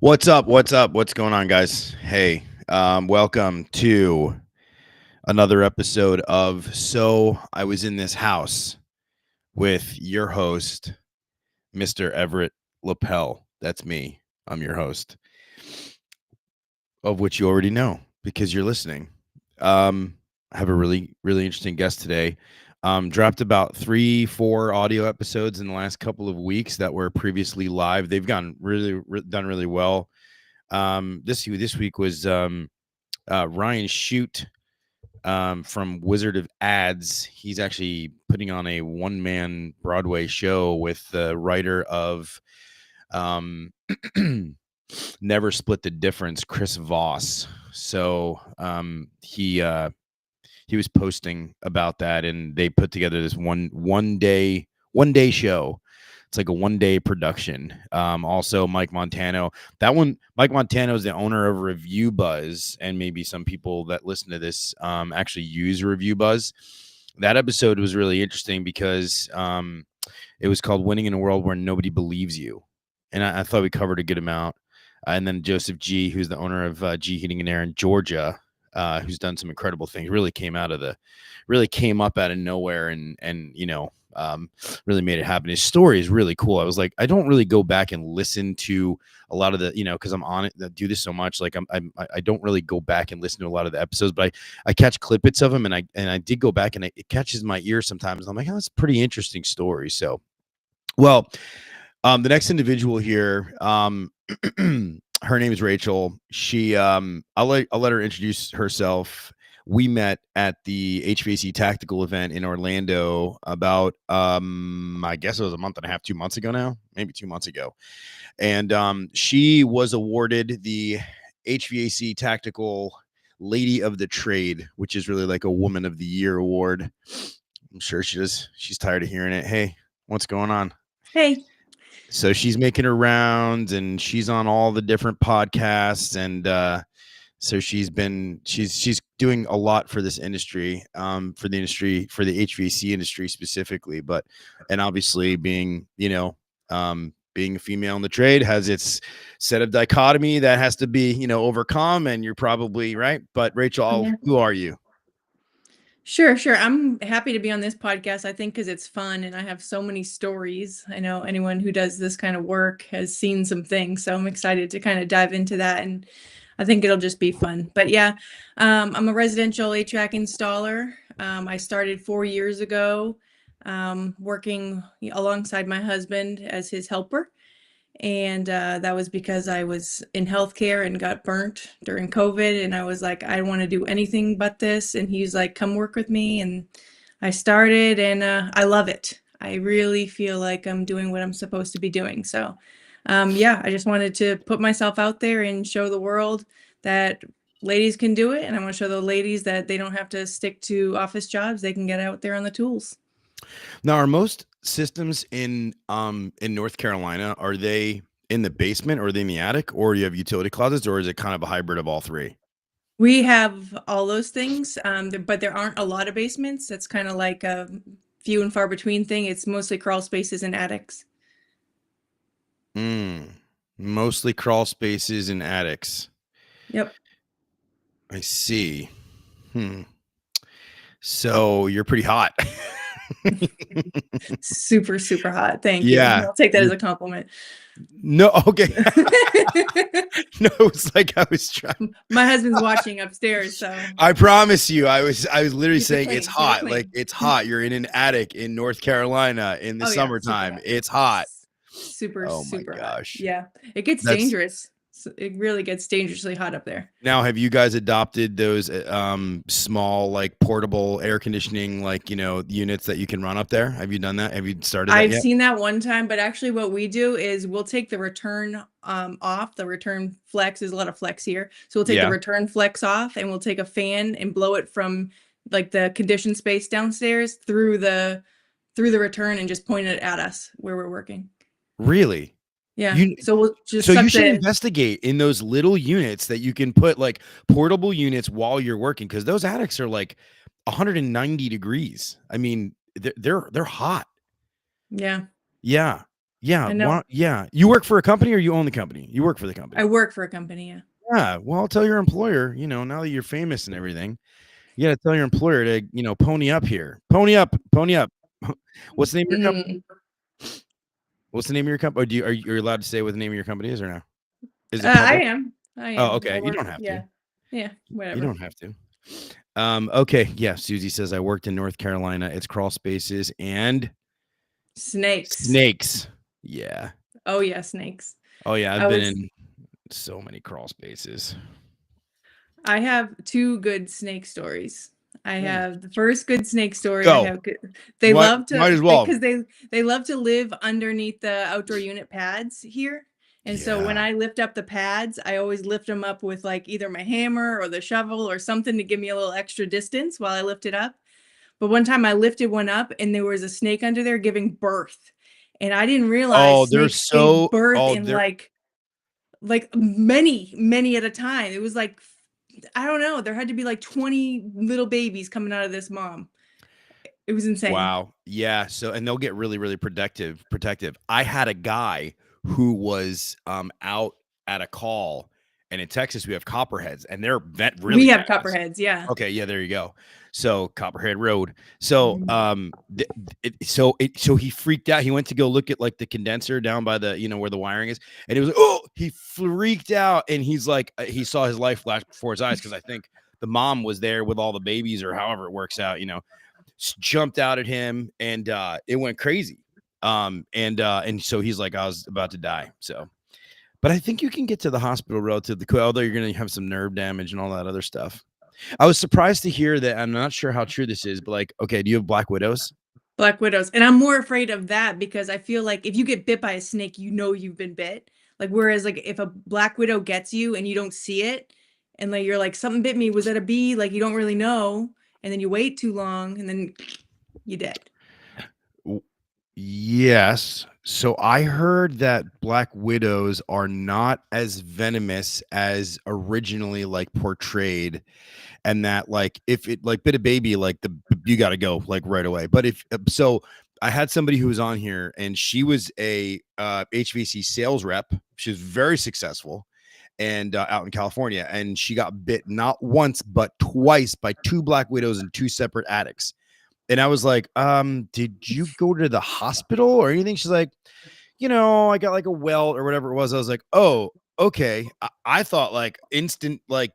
What's up? What's up? What's going on, guys? Hey, welcome to another episode of So I Was in This House with your host, Mr. Everett Lapel. That's me. I'm your host, of which you already know because you're listening. I have a really interesting guest today. Dropped about 3-4 audio episodes in the last couple of weeks that were previously live. They've gone done really well. This week was Ryan Shute from Wizard of Ads. He's actually putting on a one-man Broadway show with the writer of um, Never Split the Difference, Chris Voss. So he was posting about that, and they put together this one day show. It's like a 1-day production. Also, Mike Montano. Mike Montano is the owner of Review Buzz, and maybe some people that listen to this actually use Review Buzz. That episode was really interesting because it was called "Winning in a World Where Nobody Believes You," and I thought we covered a good amount. And then Joseph G., who's the owner of G Heating and Air in Georgia, who's done some incredible things. Really came up out of nowhere, and really made it happen. His story is really cool. I was like, I don't really go back and listen to a lot of the, because I'm on it, I do this so much. Like I don't really go back and listen to a lot of the episodes, but I catch clippets of them, and I did go back, and it catches my ear sometimes. I'm like, oh, that's a pretty interesting story. So, well, the next individual here, her name is Rachel. She, I'll let her introduce herself. We met at the HVAC tactical event in Orlando about, I guess it was a month and a half, 2 months ago now, maybe 2 months ago. And she was awarded the HVAC tactical Lady of the Trade, which is really like a Woman of the Year award. I'm sure she's tired of hearing it. Hey, what's going on? Hey. So she's making her rounds, and she's on all the different podcasts, and so she's doing a lot for this industry, for the HVAC industry specifically, and obviously being being a female in the trade has its set of dichotomy that has to be overcome, and you're probably right. But Rachel, Yeah. who are you? Sure. I'm happy to be on this podcast, I think, because it's fun and I have so many stories. I know anyone who does this kind of work has seen some things, so I'm excited to kind of dive into that, and I think it'll just be fun. But yeah, I'm a residential HVAC installer. I started 4 years ago, working alongside my husband as his helper. And that was because I was in healthcare and got burnt during COVID. And I was like, I want to do anything but this. And he's like, come work with me. And I started, and I love it. I really feel like I'm doing what I'm supposed to be doing. So, yeah, I just wanted to put myself out there and show the world that ladies can do it. And I want to show the ladies that they don't have to stick to office jobs. They can get out there on the tools. Now, are most systems in North Carolina, are they in the basement, or are they in the attic, or you have utility closets, or is it kind of a hybrid of all three? We have all those things, but there aren't a lot of basements. That's kind of like a few and far between thing. It's mostly crawl spaces and attics. Mostly crawl spaces and attics. Yep. I see. So you're pretty hot. Super, super hot. Thank you. Yeah. I'll take that as a compliment. No, okay. No, it was like I was trying. My husband's watching upstairs, so I promise you, I was literally saying clean, it's keep it hot. clean. Like, it's hot. You're in an attic in North Carolina in the Oh, yeah, summertime. It's hot. Super, Oh my super hot. gosh. Yeah, it gets dangerous. It really gets dangerously hot up there. Now, have you guys adopted those small, like, portable air conditioning, like, units that you can run up there? Have you done that? Have you started that yet? I've seen that one time, but actually what we do is we'll take the return off. The return flex, is a lot of flex here. So we'll take the return flex off, and we'll take a fan and blow it from like the conditioned space downstairs through the return and just point it at us where we're working. Really? Yeah. So we'll just you should investigate in those little units that you can put, like, portable units while you're working, because those attics are like 190 degrees. I mean, they're hot. Yeah. Yeah. Yeah. I know. Yeah. You work for a company or you own the company? You work for the I company. work for a company, yeah. Yeah. Well, I'll tell your employer, now that you're famous and everything, you got to tell your employer to, pony up here. Pony up. Pony up. What's the name of your company? Mm. What's the name of your company? Or are you allowed to say what the name of your company is or no? Is it I public? am. I Oh, am. I okay. You work. don't have to. Yeah. Yeah. You Whatever. don't have to. Okay. Yeah. Susie says I worked in North Carolina. It's crawl spaces and Snakes. snakes. Yeah. Oh yeah, snakes. Oh yeah. I've I been was. in so many crawl spaces. I have two good snake stories. I Ooh. have the first good snake story. I Go. have good. They Might love might to as well. because they love to live underneath the outdoor unit pads here. And so when Yeah. I lift up the pads, I always lift them up with like either my hammer or the shovel or something to give me a little extra distance while I lift it up. But one time I lifted one up and there was a snake under there giving birth. And I didn't realize Oh, they're snakes gave so. birth Oh, in they're. like many at a time. It was like, I don't know, there had to be like 20 little babies coming out of this mom. It was insane. Wow. Yeah. So, and they'll get really, really protective. I had a guy who was out at a call, and in Texas we have copperheads, and they're really We have venomous. copperheads, yeah. Okay, yeah, there you go. So Copperhead Road. So Mhm. so he freaked out. He went to go look at like the condenser down by the where the wiring is, and it was like, oh, he freaked out, and he's like he saw his life flash before his eyes because I think the mom was there with all the babies or however it works out. Jumped out at him, and it went crazy. And so he's like, I was about to die. So, but I think you can get to the hospital relatively quick, although you're going to have some nerve damage and all that other stuff. I was surprised to hear that. I'm not sure how true this is, but like, okay, do you have black widows? Black widows. And I'm more afraid of that because I feel like if you get bit by a snake, you know you've been bit. Like whereas like if a black widow gets you and you don't see it and like you're like something bit me, was that a bee? Like you don't really know. And then you wait too long and then you're dead. Yes. So I heard that black widows are not as venomous as originally like portrayed, and that like if it like bit a baby, like you got to go like right away. But if so, I had somebody who was on here, and she was a HVAC sales rep. She was very successful, and out in California, and she got bit not once but twice by two black widows in two separate attics. And I was like, did you go to the hospital or anything? She's like, I got like a welt or whatever it was. I was like, oh, okay. I thought like instant, like,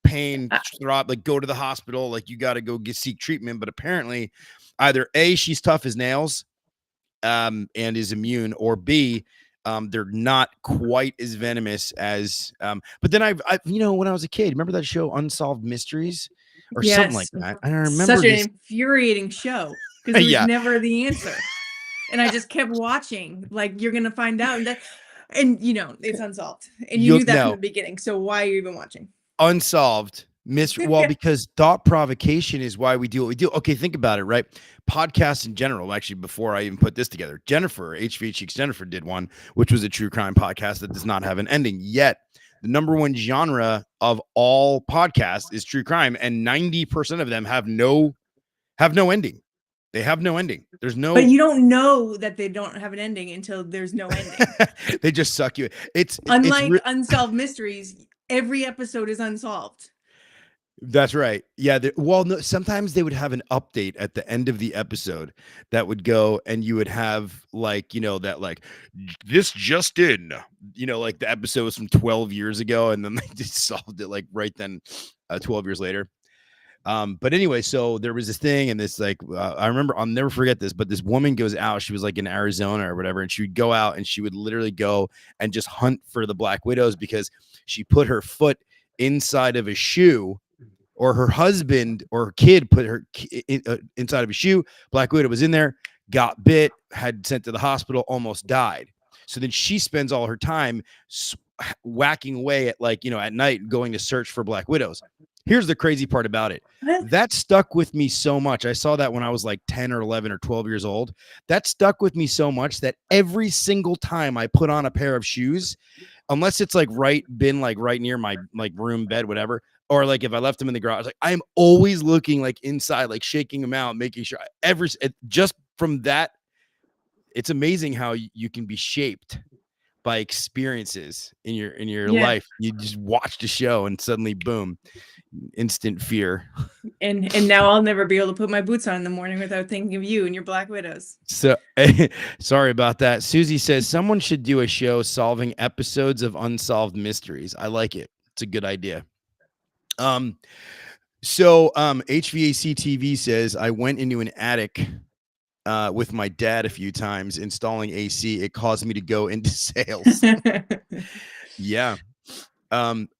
pain, Uh, throb, like go to the hospital, like you got to go seek treatment. But apparently, either A, she's tough as nails, and is immune, or B, they're not quite as venomous as, but then when I was a kid, remember that show Unsolved Mysteries or something like yes. that? I Such remember an this. infuriating show because there was Yeah. never the answer. And I just kept watching, like you're gonna find out, and it's unsolved, and you You'll knew that from know. the beginning. So why are you even watching? Unsolved mystery. Well, because thought provocation is why we do what we do. Okay, think about it, right? Podcasts in general, actually, before I even put this together, Jennifer, HVAC's Jennifer did one, which was a true crime podcast that does not have an ending. Yet the number one genre of all podcasts is true crime, and 90% of them have no ending. They have no ending. There's But no you don't know that they don't have an ending until there's no ending. they just suck you. It's Unlike Unsolved Mysteries, every episode is unsolved. That's right. Yeah. Well, no, sometimes they would have an update at the end of the episode that would go, and you would have like, that like this just in, like the episode was from 12 years ago, and then they just solved it like right then, 12 years later. But anyway, so there was this thing, and this like I remember, I'll never forget this, but this woman goes out, she was like in Arizona or whatever, and she would go out and she would literally go and just hunt for the black widows because she put her foot inside of a shoe, or her husband or her kid put her inside of a shoe. Black widow was in there, got bit, had sent to the hospital, almost died. So then she spends all her time whacking away at like, at night, going to search for black widows. Here's the crazy part about it. That stuck with me so much. I saw that when I was like 10 or 11 or 12 years old. That stuck with me so much that every single time I put on a pair of shoes, unless it's like right near my like room bed, whatever, or like if I left them in the garage, like I'm always looking like inside, like shaking them out, making sure just from that it's amazing how you can be shaped by experiences in your Yeah. life. You just watched a show and suddenly boom, instant fear. And now I'll never be able to put my boots on in the morning without thinking of you and your Black Widows. So sorry about that. Susie says someone should do a show solving episodes of unsolved mysteries. I like it. It's a good idea. HVAC TV says I went into an attic with my dad a few times installing AC. It caused me to go into sales. Yeah.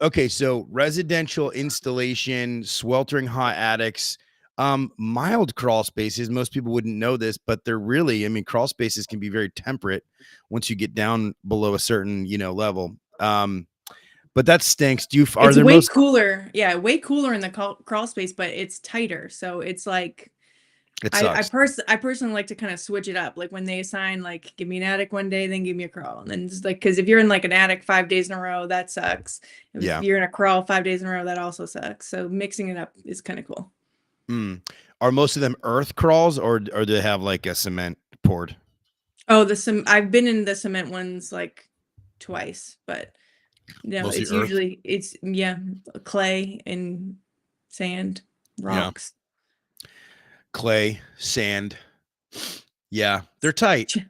Okay, so residential installation, sweltering hot attics, mild crawl spaces. Most people wouldn't know this, but they're really, I mean, crawl spaces can be very temperate once you get down below a certain, level. But that stinks. Are It's there way most cooler. Yeah, way cooler in the crawl space, but it's tighter. So it's like it I sucks. I personally like to kind of switch it up. Like when they assign, like, give me an attic one day, then give me a crawl. And then just like, because if you're in like an attic 5 days in a row, that sucks. If Yeah. you're in a crawl 5 days in a row, that also sucks. So mixing it up is kind of cool. Mm. Are most of them earth crawls or do they have like a cement poured? Oh, I've been in the cement ones like twice, but no, Mostly it's earth. usually yeah, clay and sand, Yeah. rocks. Clay, sand. Yeah, they're tight. Ch And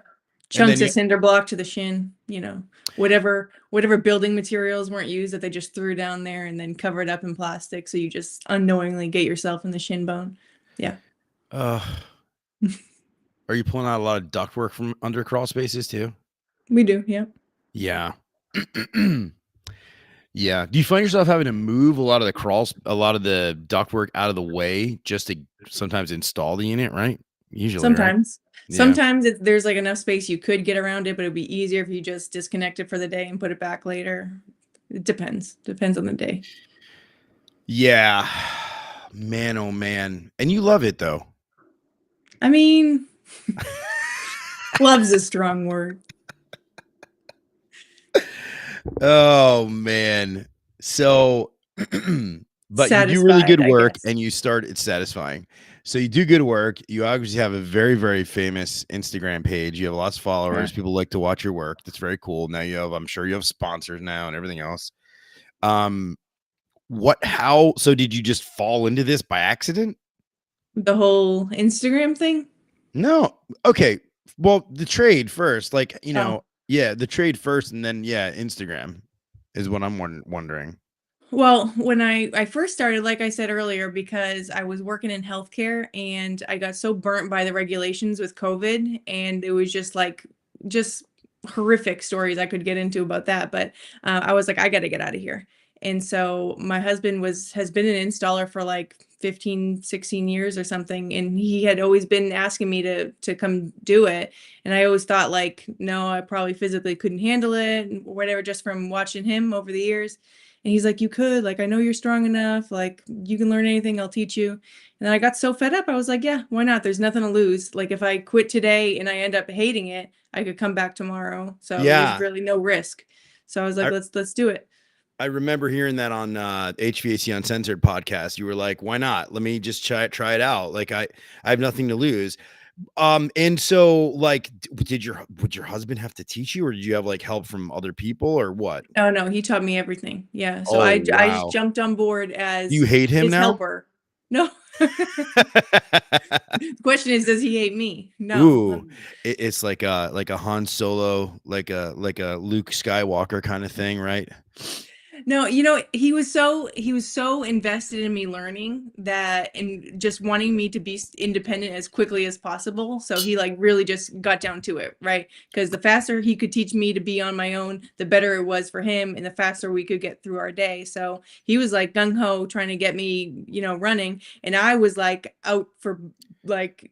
then chunks of cinder block to the shin, whatever building materials weren't used that they just threw down there and then covered up in plastic, so you just unknowingly get yourself in the shin bone. Yeah. uh are you pulling out a lot of ductwork from under crawl spaces too? We do, yeah. Yeah. Yeah. Do you find yourself having to move a lot of the ductwork out of the way just to sometimes install the unit, right? Usually, right? Sometimes. Yeah. Sometimes there's, like, enough space you could get around it, but it'd be easier if you just disconnect it for the day and put it back later. It depends on the day. Yeah. Man, oh man. And you love it though. I mean, love's a strong word. Oh man. So but you do really good Satisfied, I work guess. and it's satisfying. So you do good work. You obviously have a very, very famous Instagram page. You have lots of Yeah. followers. People like to watch your work. That's very cool. Now I'm sure you have sponsors now and everything else. So did you just fall into this by accident? The whole Instagram thing? No. Okay. Well, the trade first, like, Oh. yeah, the trade first and then, yeah, Instagram is what I'm wondering. Well, when I first started, like I said earlier, because I was working in healthcare and I got so burnt by the regulations with COVID, and it was just horrific stories I could get into about that. But I was like, I got to get out of here. And so my husband has been an installer for like 15, 16 years or something, and he had always been asking me to come do it. And I always thought like, no, I probably physically couldn't handle it or whatever, just from watching him over the years. And he's like, you could, like, I know you're strong enough. Like, you can learn anything, I'll teach you. And then I got so fed up. I was like, yeah, why not? There's nothing to lose. Like, if I quit today and I end up hating it, I could come back tomorrow. So there's Yeah. really no risk. So I was like, I let's do it. I remember hearing that on HVAC Uncensored podcast. You were like, "Why not? Let me just try it out. Like I have nothing to lose." And so like would your husband have to teach you or did you have like help from other people or what? Oh no, he taught me everything. Yeah. So Oh, I just wow. jumped on board Do you as hate him his now? helper. No. The question is, does he hate me? No. Ooh, it's like a Han Solo, like a Luke Skywalker kind of thing, right? No, he was so invested in me learning that and just wanting me to be independent as quickly as possible. So he like really just got down to it, right? Because the faster he could teach me to be on my own, the better it was for him and the faster we could get through our day. So he was like gung ho trying to get me, running, and I was like out for like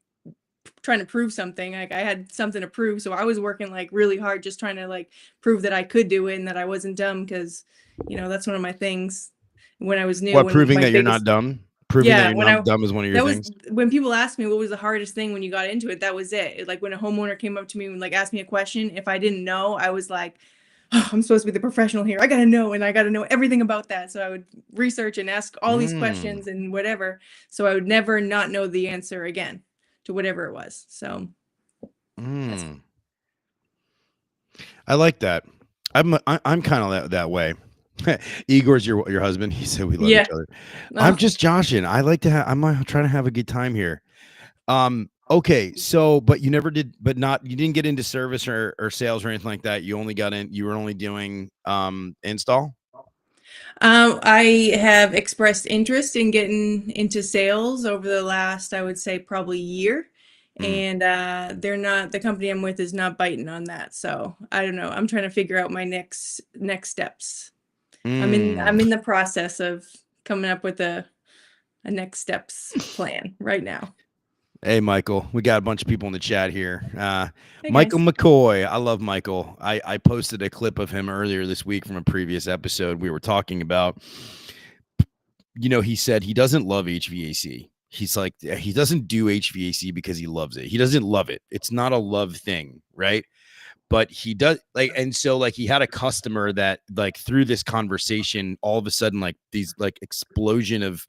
trying to prove something. Like I had something to prove, so I was working like really hard just trying to like prove that I could do it and that I wasn't dumb, because that's one of my things when I was new. What, When proving my that you're not biggest dumb? Proving that Yeah, you're when not I dumb is one of your that was things? when people ask me what was the hardest thing when you got into it, that was it. Like when a homeowner came up to me and like asked me a question, if I didn't know, I was like, oh, I'm supposed to be the professional here. I gotta know, and I gotta know everything about that. So I would research and ask all these Mm. questions and whatever. So I would never not know the answer again to whatever it was. So that's Mm. I like that. I'm kind of that way. Igor's your husband. He said we love each Yeah. other. I'm Oh. just joshing. I like to have. I'm trying to have a good time here. Okay. So, but you never did. But not. You didn't get into service or sales or anything like that. You only got in. You were only doing install. I have expressed interest in getting into sales over the last, I would say, probably year. Mm. And they're not, the company I'm with is not biting on that. So I don't know. I'm trying to figure out my next steps. Mm. I'm in the process of coming up with a next steps plan right now. Hey, Michael. We got a bunch of people in the chat here. Hey Michael guys. McCoy. I love Michael. I posted a clip of him earlier this week from a previous episode. We were talking about, he said he doesn't love HVAC. He's like, he doesn't do HVAC because he loves it. He doesn't love it. It's not a love thing, right? But he does like, and so like he had a customer that like through this conversation, all of a sudden, like these like explosion of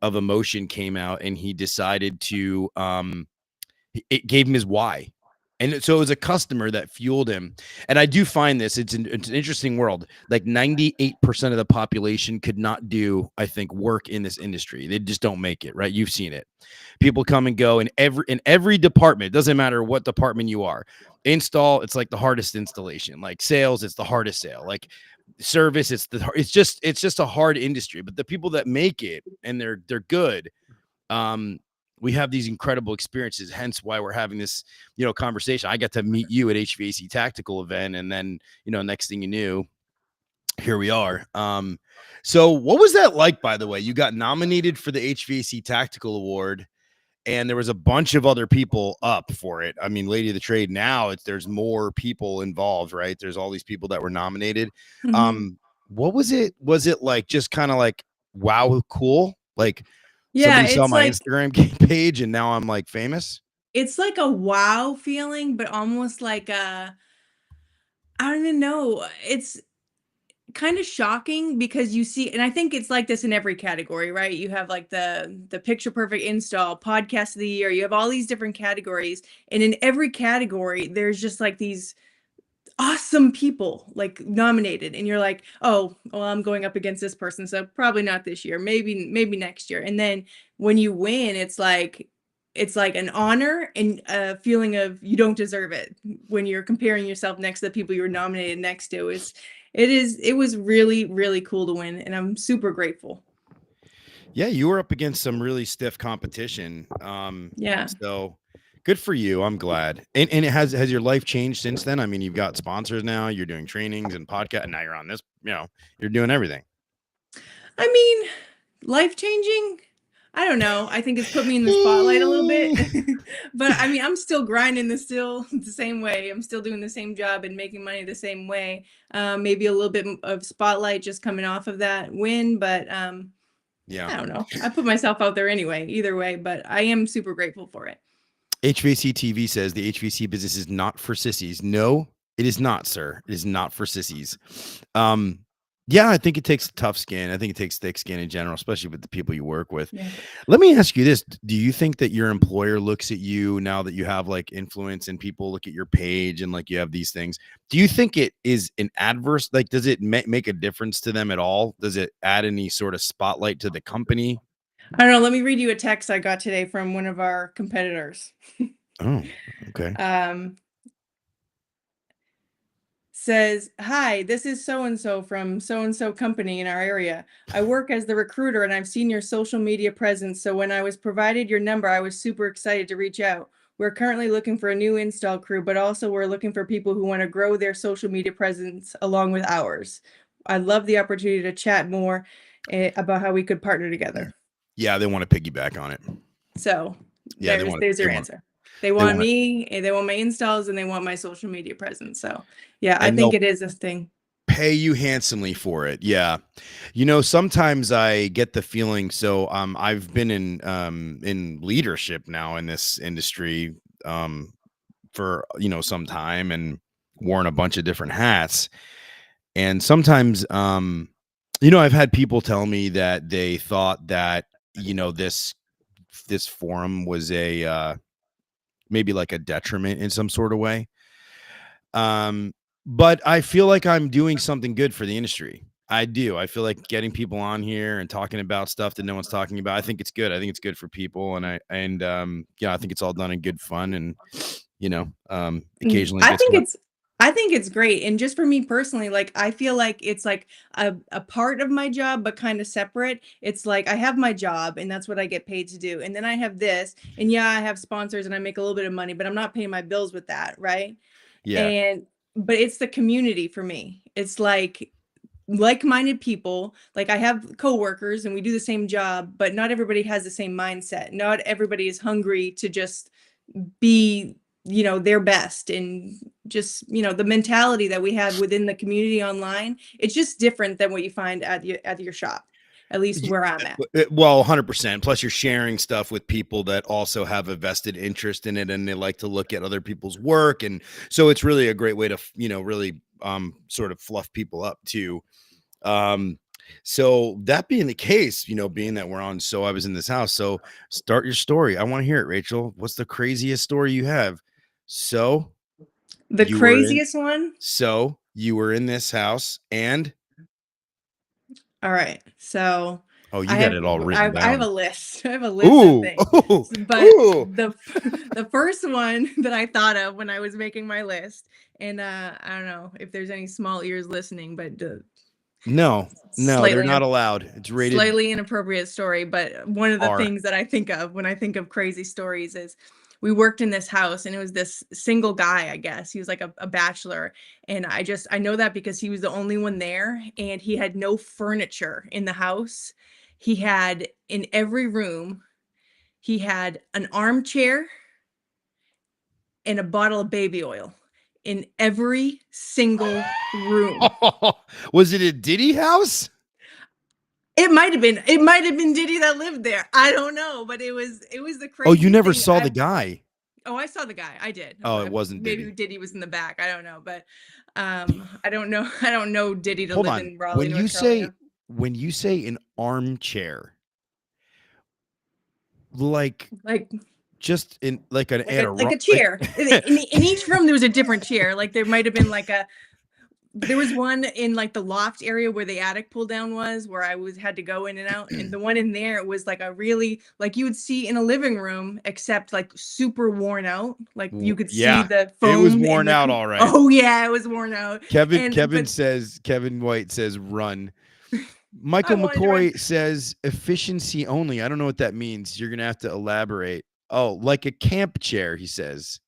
emotion came out, and he decided to it gave him his why. And so it was a customer that fueled him. And I do find this, it's an interesting world. Like 98% of the population could not do, I think, work in this industry. They just don't make it, right? You've seen it. People come and go in every department. It doesn't matter what department you are. Install, it's like the hardest installation. Like sales, it's the hardest sale. Like service, it's just a hard industry. But the people that make it and they're good, um we have these incredible experiences, hence why we're having this conversation. I got to meet you at HVAC tactical event, and then next thing you knew, here we are. So what was that like, by the way? You got nominated for the HVAC tactical award, and there was a bunch of other people up for it. I mean, Lady of the Trade, now there's more people involved, right? There's all these people that were nominated. Hmm. What was it like, just kind of like, wow, cool, like Yeah, somebody saw my Instagram page and now I'm like famous? it's like a wow feeling, but almost like I don't even know. It's kind of shocking because you see, and I think it's like this in every category, right? You have like the picture perfect install, podcast of the year. You have all these different categories, and in every category, there's just like these awesome people like nominated, and you're like, oh well, I'm going up against this person, so probably not this year, maybe next year. And then when you win, it's like an honor and a feeling of you don't deserve it when you're comparing yourself next to the people you were nominated next to. It was really, really cool to win, and I'm super grateful. Yeah, you were up against some really stiff competition. Yeah. So good for you. I'm glad. And it has your life changed since then? I mean, you've got sponsors now, you're doing trainings and podcast, and now you're on this, you're doing everything. I mean, life changing. I don't know. I think it's put me in the spotlight a little bit. But I mean, I'm still grinding the same way. I'm still doing the same job and making money the same way. Maybe a little bit of spotlight just coming off of that win, but Yeah. I don't know. I put myself out there anyway, either way, but I am super grateful for it. HVAC TV says the HVAC business is not for sissies. No, it is not, sir. It is not for sissies. Um, yeah, I think it takes tough skin. I think it takes thick skin in general, especially with the people you work with. Yeah. Let me ask you this. Do you think that your employer looks at you now that you have like influence and people look at your page and like you have these things? Do you think it is an adverse, like, does it make a difference to them at all? Does it add any sort of spotlight to the company? I don't know. Let me read you a text I got today from one of our competitors. Oh, okay. Um, Says, "Hi, this is so and so from so and so company in our area. I work as the recruiter and I've seen your social media presence. So when I was provided your number, I was super excited to reach out. We're currently looking for a new install crew, but also we're looking for people who want to grow their social media presence along with ours. I'd love the opportunity to chat more about how we could partner together." Yeah, they want to piggyback on it. So Yeah, there's they your want answer. They they want want it, me, and they want my installs, and they want my social media presence. So yeah, I and think they'll it is a thing. pay you handsomely for it. Yeah. Sometimes I get the feeling, so I've been in leadership now in this industry for some time, and worn a bunch of different hats. And sometimes I've had people tell me that they thought that this forum was a maybe like a detriment in some sort of way. Um but I feel like I'm doing something good for the industry. I do. I feel like getting people on here and talking about stuff that no one's talking about. I think it's good. I think it's good for people, yeah, I think it's all done in good fun, and Mm, occasionally gets what. I think it's great, and just for me personally, like, I feel like it's, like, a part of my job, but kinda separate. It's like, I have my job, and that's what I get paid to do, and then I have this, and yeah, I have sponsors, and I make a little bit of money, but I'm not paying my bills with that, right? Yeah, And but it's the community for me. It's like-minded people. Like, I have coworkers, and we do the same job, but not everybody has the same mindset. Not everybody is hungry to just be, their best, and just, the mentality that we have within the community online, it's just different than what you find at your shop, at least where I'm at. well, 100%. Plus, you're sharing stuff with people that also have a vested interest in it, and they like to look at other people's work, and so it's really a great way to really sort of fluff people up too. Um, so that being the case, being that we're on, so I was in this house. So start your story. I want to hear it, Rachel. What's the craziest story you have? So The you were in, craziest one. so you were in this house, and All right. So oh, you I got have it all I written have, I have a down. list. I have a list of Ooh, things. ooh, But ooh. the first one that I thought of when I was making my list, and I don't know if there's any small ears listening, but No, no, they're slightly not allowed. It's rated slightly inappropriate story, but one of the R. things that I think of when I think of crazy stories is we worked in this house, and it was this single guy, I guess. He was like a bachelor. And I know that because he was the only one there, and he had no furniture in the house. He had in every room, he had an armchair and a bottle of baby oil in every single room. Was it a Diddy house? It might have been Diddy that lived there. I don't know, but it was the Oh, you craziest never thing. saw the guy. Oh, I saw the guy. I did. Oh, it wasn't Maybe Diddy. Diddy was in the back. I don't know, but I don't know. I don't know Diddy to Hold live on. in Raleigh, North Carolina. When you say an armchair, like Like just in like an like at a a like ro- a like chair. In each room there was a different chair. Like there might have been like a there was one in like the loft area where the attic pull down was, where I was had to go in and out, and the one in there was like a really, like, you would see in a living room, except like super worn out. Like you could see yeah, the it was foam worn and out all right. oh yeah, it was worn out. And but Kevin White says run. I Michael wanted to run. McCoy says efficiency only. I don't know what that means. You're gonna have to elaborate. Oh, like a camp chair, he says.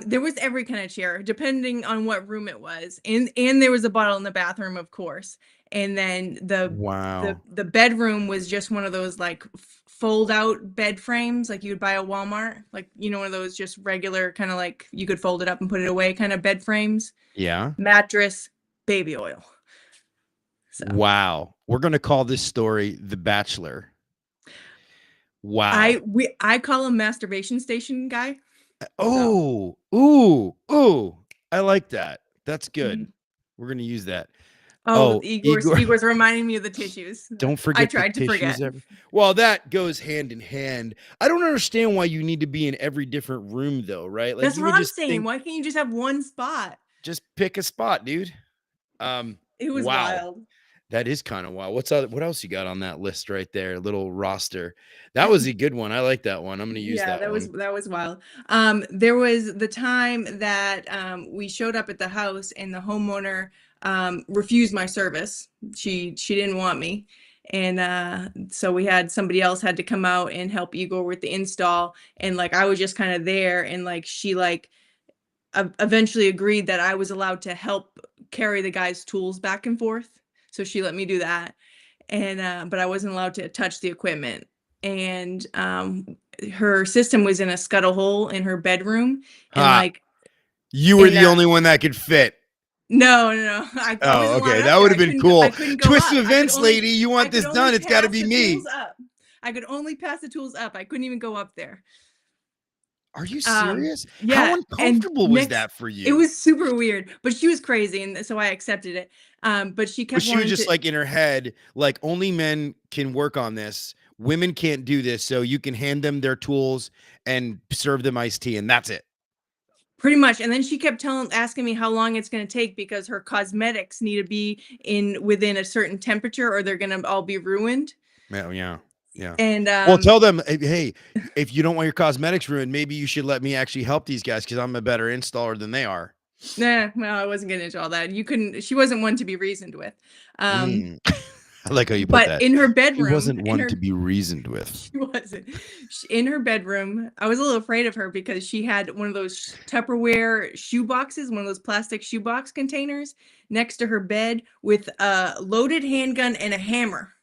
There was every kind of chair, depending on what room it was, and there was a bottle in the bathroom, of course. And then the Wow. the bedroom was just one of those like fold out bed frames, like you would buy at Walmart, like one of those just regular kind of like you could fold it up and put it away kind of bed frames. Yeah. Mattress, baby oil. So Wow. We're gonna call this story The Bachelor. Wow. I call him masturbation station guy. So. Oh, ooh, ooh. I like that. That's good. Mhm. We're gonna use that. Oh, Oh, Igor's Igor, Igor's reminding me of the tissues. don't I forget the tried to tissues. forget. Well, that goes hand in hand. I don't understand why you need to be in every different room, though, right? Like That's you what would I'm just saying. think, Why can't you just have one spot? just pick a spot, dude. It was Wow. wild. That is kind of wild. What else you got on that list right there? Little roster. That was a good one. I like that one. I'm gonna use Yeah, that that was one. that was wild. There was the time that we showed up at the house, and the homeowner refused my service. She didn't want me, and so we had somebody else had to come out and help Igor with the install. And like I was just kind of there, and like she like eventually agreed that I was allowed to help carry the guy's tools back and forth. So she let me do that. And but I wasn't allowed to touch the equipment. And her system was in a scuttle hole in her bedroom. And Ha! like You were and the only one that could fit. no. I Oh, wasn't allowed okay. up That there. would I have been couldn't I cool. couldn't go Twist of up. events, lady. You I want could this only done? It's got to pass be the me. tools up. I could only pass the tools up. I couldn't even go up there. Are you serious? How Yeah, and uncomfortable was next that for it you? was super weird, but she was crazy, and so I accepted it. But she Was kept she was wanting just to. like in her head, like only men can work on this. Women can't do this. So you can hand them their tools and serve them iced tea, and that's it. Pretty much. And then she kept asking me how long it's going to take because her cosmetics need to be within a certain temperature or they're going to all be ruined. Yeah, yeah, yeah. And Well, tell them, hey, if you don't want your cosmetics ruined, maybe you should let me actually help these guys because I'm a better installer than they are. nah, well, I wasn't getting into all that. She wasn't one to be reasoned with. Mm. I like how you put But that. in her She bedroom, wasn't one to be reasoned with. she wasn't. In her bedroom, I was a little afraid of her because she had one of those Tupperware shoe boxes, one of those plastic shoebox containers next to her bed with a loaded handgun and a hammer,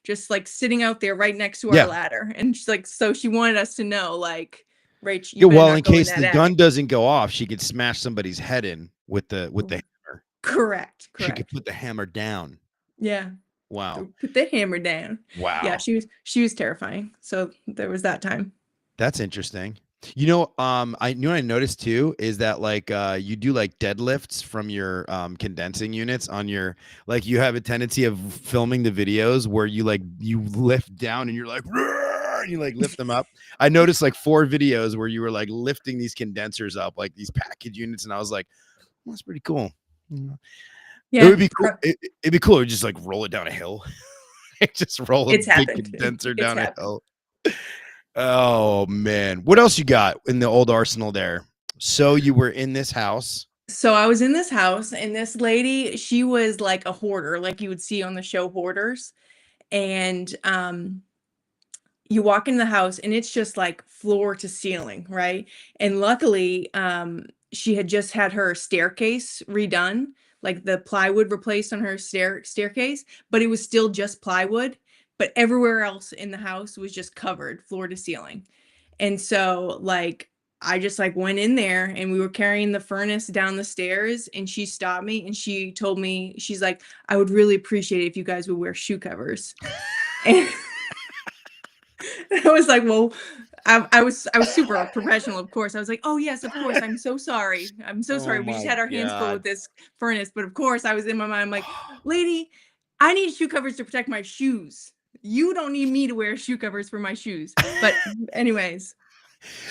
just like sitting out there right next to our Yeah. ladder. And she's like, so she wanted us to know, like, Rach, you Yeah, better well, in not go in case that the gun attic. doesn't go off, she could smash somebody's head in with the hammer. Correct. She could Correct. put the hammer down. Yeah. Wow. Put the hammer down. Yeah, Wow. she was terrifying. So there was that time. That's interesting. I knew I noticed too is that like you do like deadlifts from your condensing units on your like you have a tendency of filming the videos where you lift down and you're like "Roar," and you like lift them up. I noticed like 4 videos where you were like lifting these condensers up like these package units and I was like, well, that's pretty cool. It Yeah, would be cool. It'd be cool to just like roll it down a hill. Just roll a it's big happened. condenser It's down a happened. hill. Oh man. What else you got in the old arsenal there? So you were in this house. So I was in this house and this lady, she was like a hoarder, like you would see on the show Hoarders. And you walk in the house and it's just like floor to ceiling, right? And luckily, she had just had her staircase redone, like the plywood replaced on her staircase, but it was still just plywood. But everywhere else in the house was just covered floor to ceiling. And so like I just like went in there and we were carrying the furnace down the stairs and she stopped me and she told me, she's like, I would really appreciate it if you guys would wear shoe covers. And I was like, well, I was super professional, of course. I was like, oh yes, of course. I'm so sorry. I'm so Oh sorry. We just my had our hands full god. with this furnace. But of course, I was in my mind, I'm like, lady, I need shoe covers to protect my shoes. You don't need me to wear shoe covers for my shoes. But anyways,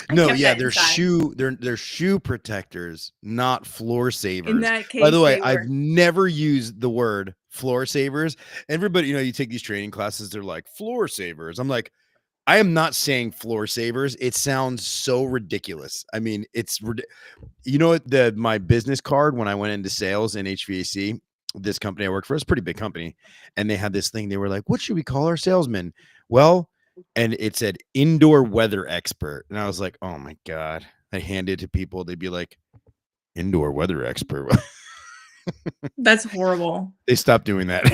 I No, kept yeah, that inside. they're shoe protectors, not floor In savers. that By the case, way, they I've were. never used the word floor savers. Everybody, you take these training classes, they're like floor savers. I'm like, I am not saying floor savers. It sounds so ridiculous. I mean, my business card when I went into sales in HVAC, this company I worked for is a pretty big company, and they had this thing. They were like, "What should we call our salesman?" Well, and it said indoor weather expert, and I was like, "Oh my god!" I hand it to people. They'd be like, "Indoor weather expert." That's horrible. They stopped doing that.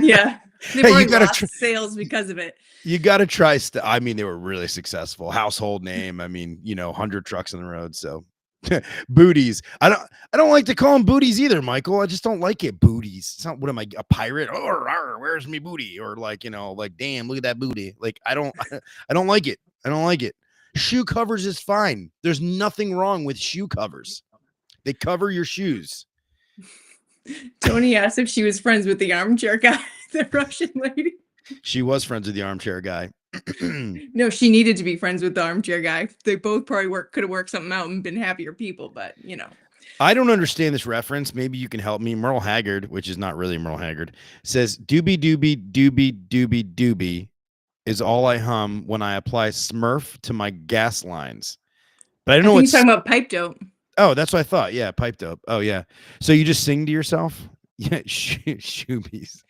Yeah. They've Hey, you already gotta lost sales because of it. you gotta try. I mean, they were really successful. Household name. I mean, 100 trucks on the road. So booties. I don't like to call them booties either, Michael. I just don't like it. Booties. It's not what am I, a pirate? Oh, rawr, where's me booty? Or like, like damn, look at that booty. Like I don't like it. I don't like it. Shoe covers is fine. There's nothing wrong with shoe covers. They cover your shoes. Tony asked if she was friends with the armchair guy, the Russian lady. She was friends with the armchair guy. No, she needed to be friends with the armchair guy. They both probably could have worked something out and been happier people, but I don't understand this reference. Maybe you can help me. Merle Haggard, which is not really Merle Haggard, says doobie doobie doobie doobie doobie is all I hum when I apply Smurf to my gas lines. But I don't I know think he's what's. talking about pipe dope. Oh, that's what I thought. Yeah, pipe dope. Oh, yeah. So you just sing to yourself? Yeah, shoobies.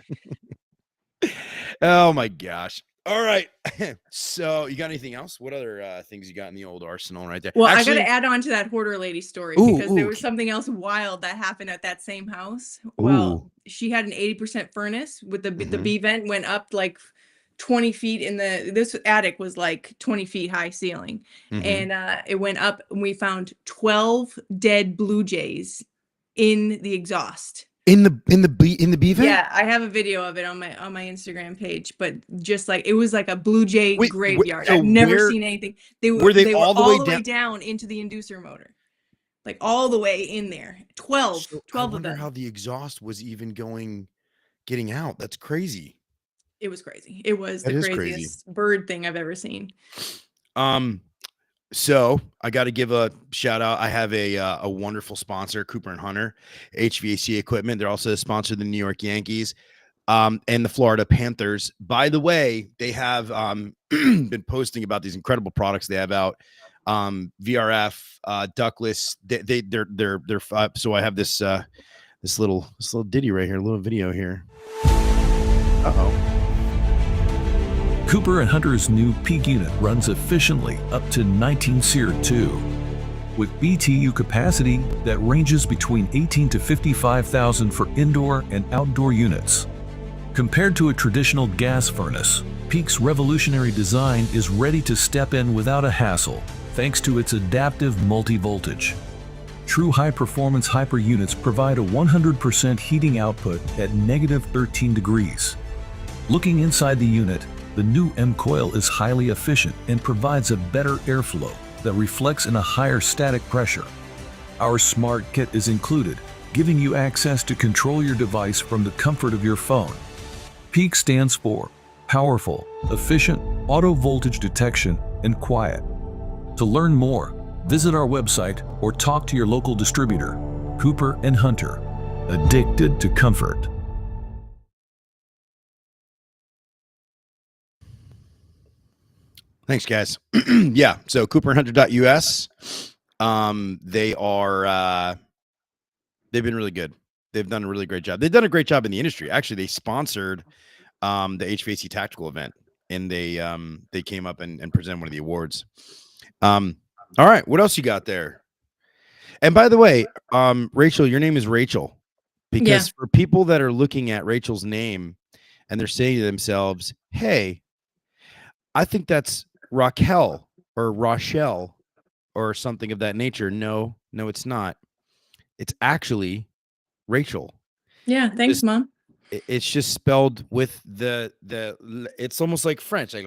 Oh my gosh. All right. So you got anything else? What other things you got in the old arsenal right there? Well, I got Actually, to add on to that hoarder lady story because there ooh, was something else wild that happened at that same house. Well, ooh. she had an 80% furnace with the Mhm, B vent went up like 20 feet this attic was like 20 feet high ceiling. mhm. And it went up and we found 12 dead blue jays in the exhaust. In the B vent? Yeah, I have a video of it on my Instagram page, but just like it was like a blue jay Wait, graveyard. so I've never seen anything. were they They were all the way all the way down? down into the inducer motor. Like all the way in there. 12, So I 12 of wonder them. how the exhaust was even getting out. That's crazy. It was crazy. It was That the is crazy. craziest bird thing I've ever seen. Um, So I got to give a shout out. I have a wonderful sponsor, Cooper and Hunter HVAC equipment. They're also a sponsor of the New York Yankees and the Florida Panthers. By the way, they have been posting about these incredible products they have out. VRF, ductless. They're so I have this little ditty right here, a little video here. Uh-oh. Cooper & Hunter's new peak unit runs efficiently up to 19 SEER 2 with BTU capacity that ranges between 18 to 55,000 for indoor and outdoor units. Compared to a traditional gas furnace, Peak's revolutionary design is ready to step in without a hassle thanks to its adaptive multi-voltage. True high-performance hyper units provide a 100% heating output at negative 13 degrees. Looking inside the unit, the new M-Coil is highly efficient and provides a better airflow that reflects in a higher static pressure. Our Smart Kit is included, giving you access to control your device from the comfort of your phone. Peak stands for Powerful, Efficient, Auto Voltage Detection, and Quiet. To learn more, visit our website or talk to your local distributor. Cooper & Hunter, addicted to comfort. Thanks, guys. Yeah, so cooperandhunter.us. They are they've been really good. They've done a really great job. They've done a great job in the industry. Actually, they sponsored the HVAC tactical event, and they came up and presented one of the awards. All right, what else you got there? And by the way, Rachel, your name is Rachel, because for people that are looking at Rachel's name and they're saying to themselves, "Hey, I think that's Raquel or Rochelle or something of that nature." No, it's not. It's actually Rachel. Yeah, thanks, Mom. It's just spelled with the it's almost like French, like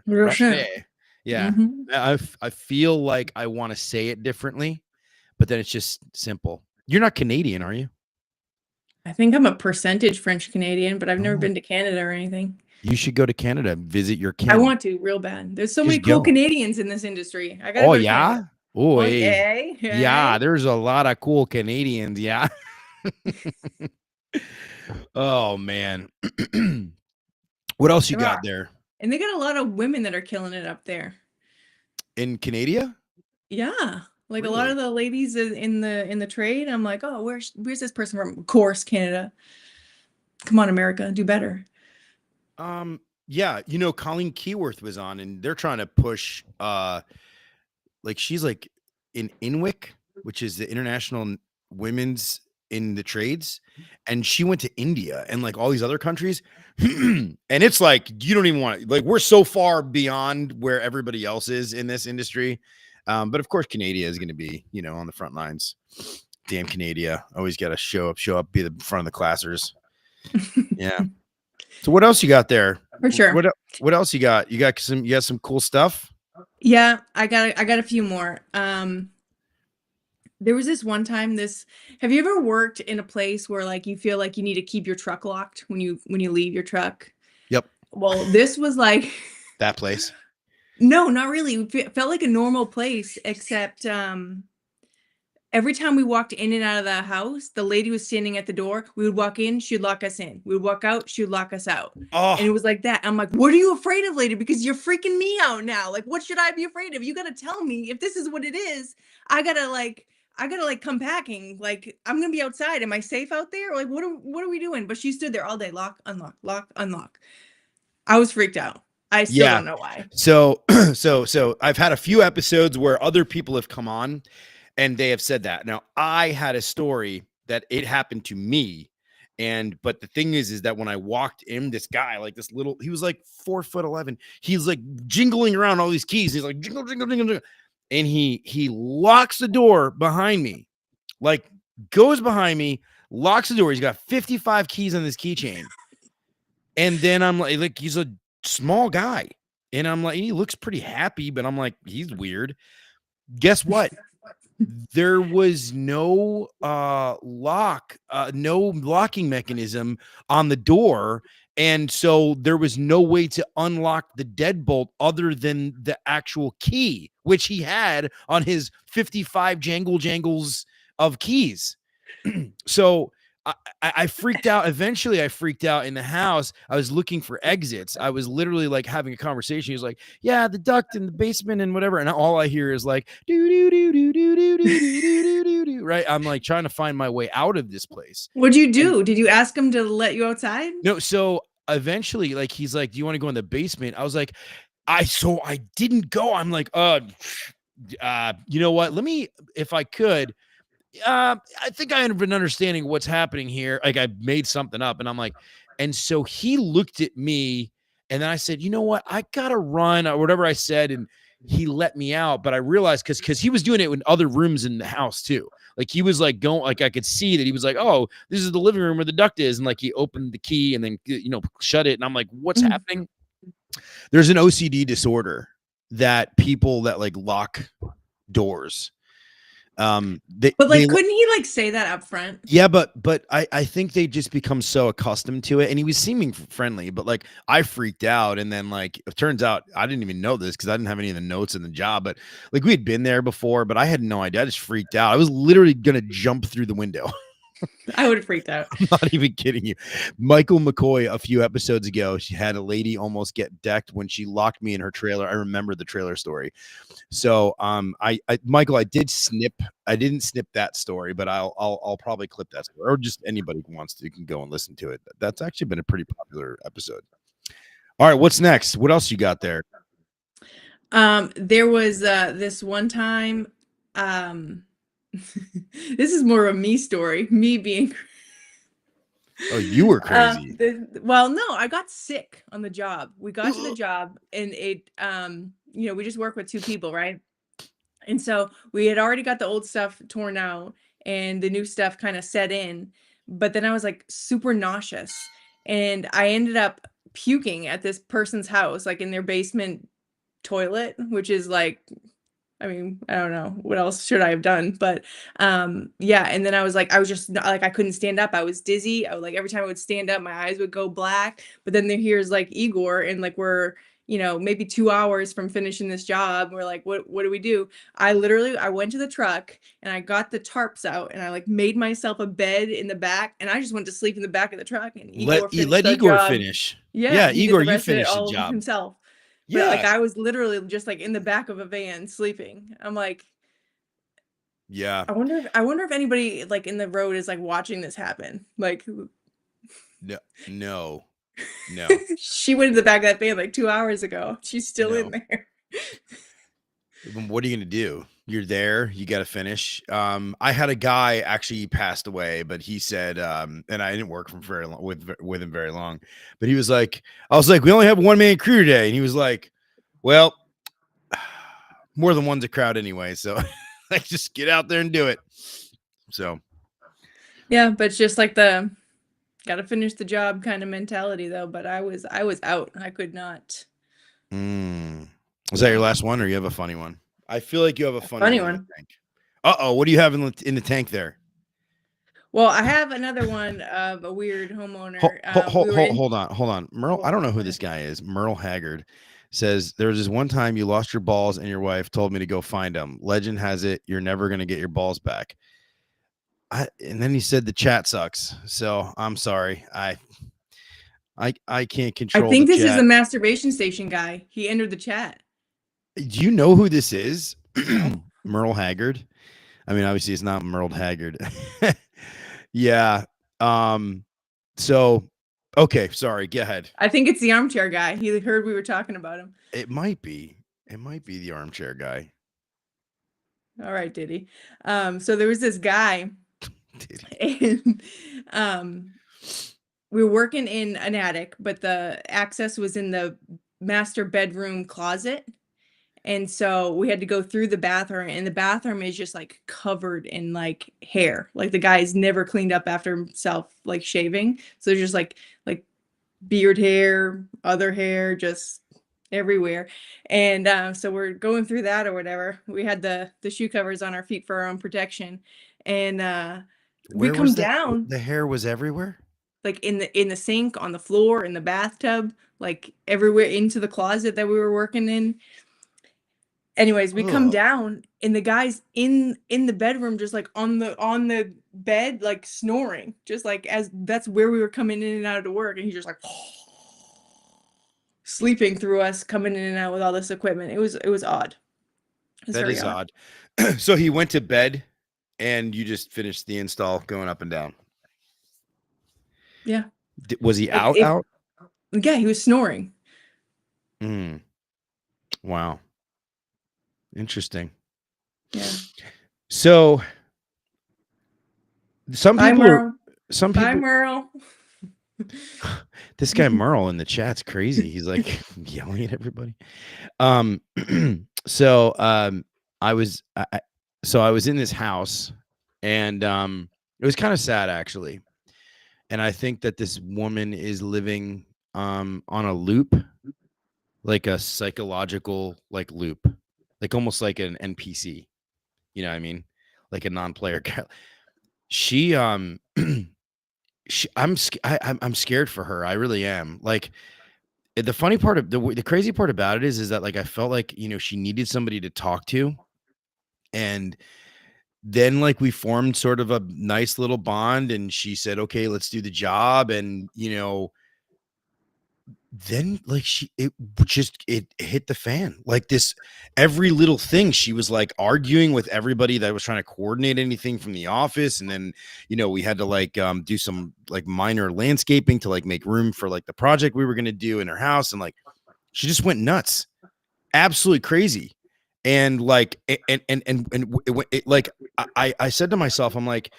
Rochelle. Yeah. I feel like I want to say it differently, but then it's just simple. You're not Canadian, are you? I think I'm a percentage French Canadian, but I've never been to Canada or anything. You should go to Canada, visit your kin. I want to real bad. There's so many cool Canadians in this industry. I gotta Oh, go to yeah? Canada. Oh, hey. Yeah, there's a lot of cool Canadians. Yeah. Oh, man. What else you got there? And they got a lot of women that are killing it up there. In Canada? Yeah. Like a lot of the ladies in the trade. I'm like, oh, where's this person from? Of course, Canada. Come on, America, do better. Yeah, Colleen Keyworth was on, and they're trying to push like she's like in Inwick, which is the International Women's in the Trades, and she went to India and like all these other countries. And it's like you don't even want to, like, we're so far beyond where everybody else is in this industry. But of course Canada is going to be, on the front lines. Damn Canada, always got to show up, be the front of the classers. Yeah. So what else you got there? For sure. What else you got? You got some cool stuff? Yeah, I got a few more. There was this one time have you ever worked in a place where like you feel like you need to keep your truck locked when you leave your truck? Yep. Well, this was like that place. No, not really. It felt like a normal place, except every time we walked in and out of the house, the lady was standing at the door. We would walk in, she'd lock us in. We would walk out, she'd lock us out. Oh. And it was like that. I'm like, what are you afraid of, lady? Because you're freaking me out now. Like, what should I be afraid of? You got to tell me if this is what it is. I gotta come packing. Like, I'm gonna be outside. Am I safe out there? Like, what are we doing? But she stood there all day. Lock, unlock, lock, unlock. I was freaked out. I still don't know why. So I've had a few episodes where other people have come on and they have said that. Now, I had a story that it happened to me. But the thing is that when I walked in, this guy, like this little, he was like 4'11". He's like jingling around all these keys. He's like jingle, jingle, jingle, jingle. And he locks the door behind me, like goes behind me, locks the door. He's got 55 keys on this keychain. And then I'm like, he's a small guy. And I'm like, he looks pretty happy, but I'm like, he's weird. Guess what? There was no no locking mechanism on the door. And so there was no way to unlock the deadbolt other than the actual key, which he had on his 55 jangles of keys. So I freaked out. Eventually, I freaked out in the house. I was looking for exits. I was literally like having a conversation. He was like, "Yeah, the duct in the basement and whatever." And all I hear is like, "Do do do do do do do do do do." Right? I'm like trying to find my way out of this place. What'd you And do? Did you ask him to let you outside? no, so eventually, like he's like, "Do you want to go in the basement?" I was like, I didn't go. I'm like, you know what? Let me, if I could. I think I have an understanding of what's happening here. Like I made something up, and I'm like, and so he looked at me, and then I said, you know what? I gotta run or whatever I said, and he let me out. But I realized because he was doing it in other rooms in the house too. Like he was like going, like I could see that he was like, oh, this is the living room where the duct is, and like he opened the key and then shut it, and I'm like, what's happening? There's an OCD disorder that people that like lock doors. But like, couldn't he like say that up front? Yeah, but I think they just become so accustomed to it. And he was seeming friendly, but like I freaked out. And then like it turns out I didn't even know this because I didn't have any of the notes in the job. But like we had been there before, but I had no idea. I just freaked out. I was literally gonna jump through the window. I would have freaked out. I'm not even kidding you. Michael McCoy, a few episodes ago, she had a lady almost get decked when she locked me in her trailer. I remember the trailer story. So, Michael, I didn't snip that story, but I'll probably clip that story, or just anybody who wants to can go and listen to it. That's actually been a pretty popular episode. All right, what's next? What else you got there? There was this one time. This is more of a me story. Me being. Oh, you were crazy. Well, no, I got sick on the job. We got to the job, and it, we just work with 2 people, right? And so we had already got the old stuff torn out, and the new stuff kind of set in. But then I was like super nauseous, and I ended up puking at this person's house, like in their basement toilet, which is like, I mean, I don't know what else should I have done, but yeah. And then I was just like, I couldn't stand up. I was dizzy. I would, like, every time I would stand up, my eyes would go black. But then here's like Igor, and like we're maybe 2 hours from finishing this job. We're like, what do we do? I went to the truck and I got the tarps out, and I like made myself a bed in the back, and I just went to sleep in the back of the truck. And Igor let Igor finish. Yeah, Igor, you finished the job himself. Yeah, but like I was literally just like in the back of a van sleeping. I'm like, yeah. I wonder if anybody like in the road is like watching this happen. Like, no. She went to the back of that van like 2 hours ago. She's still in there. What are you gonna do? You're there. You got to finish. I had a guy actually passed away, but he said, and I didn't work from very long with him very long, but he was like, I was like, we only have 1-man crew today, and he was like, well, more than one's a crowd anyway, so like just get out there and do it. So yeah, but it's just like the gotta finish the job kind of mentality though. But I was out. I could not. Was that your last one, or you have a funny one? I feel like you have a funny one. Uh-oh, what do you have in the tank there? Well, I have another one of a weird homeowner. Hold on. Merle, I don't know who this guy is. Merle Haggard says, there was this one time you lost your balls and your wife told me to go find them. Legend has it you're never going to get your balls back. And then he said the chat sucks. So I'm sorry. I can't control I think the this chat. is the masturbation station guy. He entered the chat. Do you know who this is? Merle Haggard. I mean, obviously it's not Merle Haggard. Yeah. So, okay. Sorry. Go ahead. I think it's the armchair guy. He heard we were talking about him. It might be the armchair guy. All right, Diddy. So there was this guy, and we were working in an attic, but the access was in the master bedroom closet. And so we had to go through the bathroom, and the bathroom is just like covered in like hair. Like the guy's never cleaned up after himself, like shaving. So there's just like beard hair, other hair, just everywhere. And so we're going through that or whatever. We had the shoe covers on our feet for our own protection. And we come down. The hair was everywhere? like in the sink, on the floor, in the bathtub, like everywhere, into the closet that we were working in. Anyways, we come Oh, down and the guy's in the bedroom, just like on the bed, like snoring, just like as that's where we were coming in and out of work, and he's just like sleeping through us coming in and out with all this equipment. It was odd. It was that very is odd. odd. So he went to bed and you just finished the install going up and down. Yeah. Was he Like out? yeah, he was snoring. Mm. Wow. Interesting. Yeah. So some Bye, people are, Merle. some Bye, people, Merle. this guy Merle in the chat's crazy. He's like yelling at everybody. So I was in this house, and it was kind of sad actually. And I think that this woman is living on a loop, like a psychological like loop, like almost like an NPC. You know what I mean? Like a non-player. She I'm scared for her. I really am. Like the funny part of the crazy part about it is that like I felt like, you know, she needed somebody to talk to, and then like we formed sort of a nice little bond, and she said, "Okay, let's do the job." And you know, then like it hit the fan. Like this every little thing, she was like arguing with everybody that was trying to coordinate anything from the office. And then, you know, we had to like do some like minor landscaping to like make room for like the project we were going to do in her house. And like she just went nuts, absolutely crazy. And like like I said to myself, I'm like,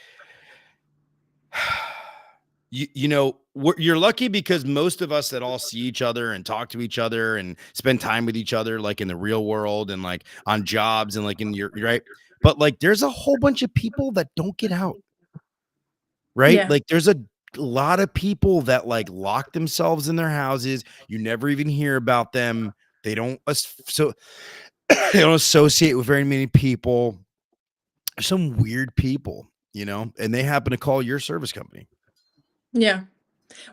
you know, you're lucky because most of us that all see each other and talk to each other and spend time with each other, like in the real world and like on jobs and like in your right. But like, there's a whole bunch of people that don't get out, right? Yeah. Like, there's a lot of people that like lock themselves in their houses. You never even hear about them. They don't so they don't associate with very many people. Some weird people, you know, and they happen to call your service company. Yeah.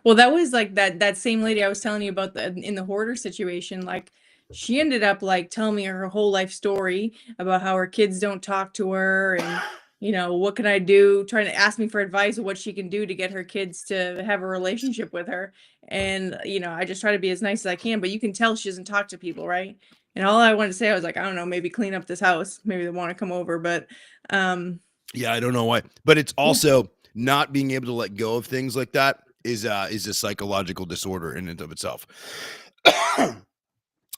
Well, that was like that same lady I was telling you about in the hoarder situation. Like, she ended up like telling me her whole life story about how her kids don't talk to her, and you know, what can I do? Trying to ask me for advice of what she can do to get her kids to have a relationship with her. And you know, I just try to be as nice as I can, but you can tell she doesn't talk to people, right? And all I wanted to say, I was like, I don't know, maybe clean up this house. Maybe they want to come over, but Yeah, I don't know why, but it's yeah. also not being able to let go of things like that is a psychological disorder in and of itself.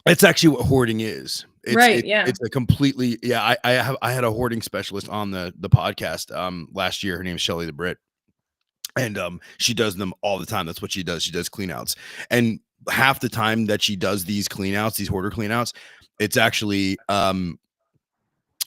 It's actually what hoarding is. Right. Yeah. It's a completely I had a hoarding specialist on the podcast last year. Her name is Shelly the Brit, and she does them all the time. That's what she does. She does clean outs, and half the time that she does these clean outs, these hoarder clean outs, it's actually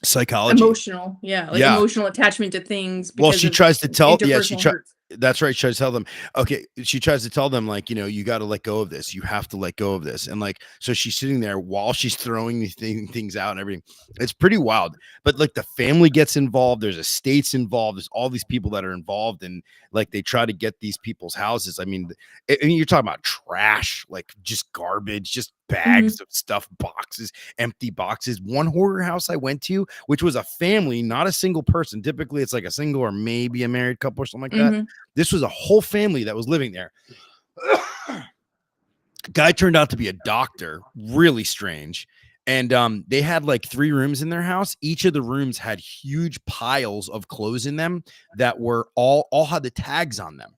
psychology. Emotional. Yeah. Like Yeah. emotional attachment to things Well, because she of tries to tell, interpersonal hurts. that's right. She tries to tell them, okay, she tries to tell them, like, you know, you got to let go of this. You have to let go of this. And like, so she's sitting there while she's throwing these things out and everything. It's pretty wild. But like the family gets involved. There's estates involved. There's all these people that are involved. And like, they try to get these people's houses. I mean, you're talking about trash, like just garbage, just bags of stuff, boxes, empty boxes. One hoarder house I went to, which was a family, not a single person. Typically, it's like a single or maybe a married couple or something like that. This was a whole family that was living there. Guy turned out to be a doctor, really strange. And they had like 3 rooms in their house. Each of the rooms had huge piles of clothes in them that were all had the tags on them.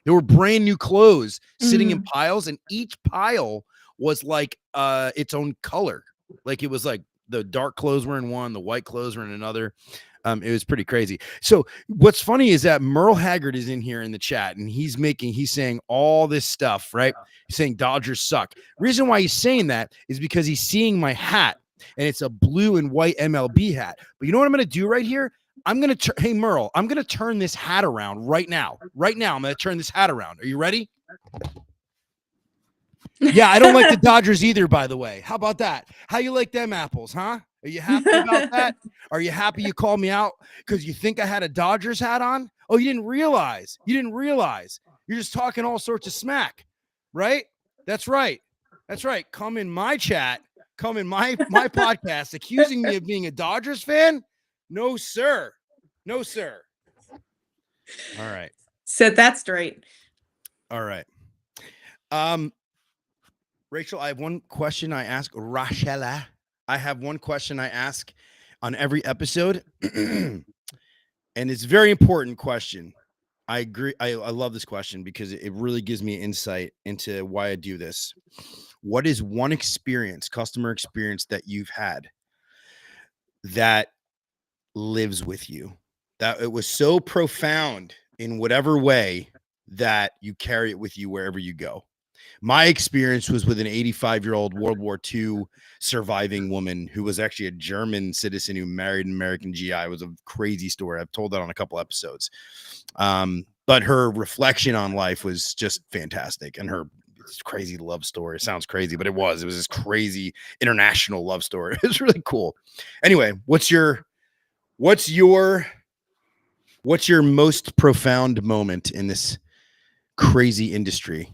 There were brand new clothes sitting in piles, and each pile was like its own color. Like it was like the dark clothes were in one, the white clothes were in another. It was pretty crazy. So what's funny is that Merle Haggard is in here in the chat, and he's saying all this stuff, right? He's saying Dodgers suck. Reason why he's saying that is because he's seeing my hat, and it's a blue and white MLB hat. But you know what I'm going to do right here? I'm going to hey, Merle, I'm going to turn this hat around right now. Right now, I'm going to turn this hat around. Are you ready? Yeah, I don't like the Dodgers either, by the way. How about that? How you like them apples, huh? Are you happy about that? Are you happy you called me out because you think I had a Dodgers hat on? Oh, you didn't realize. You're just talking all sorts of smack, right? That's right. Come in my chat, come in my podcast accusing me of being a Dodgers fan? No, sir. All right. Set that straight. All right. Rachel, I have one question I ask Rachelle. I have one question I ask on every episode. And it's a very important question. I agree. I love this question because it really gives me insight into why I do this. What is one experience, customer experience that you've had that lives with you? That it was so profound in whatever way that you carry it with you wherever you go. My experience was with an 85-year-old World War II surviving woman who was actually a German citizen who married an American GI. It was a crazy story. I've told that on a couple episodes. But her reflection on life was just fantastic. And her crazy love story. It sounds crazy, but it was this crazy international love story. It was really cool. Anyway, what's your most profound moment in this crazy industry?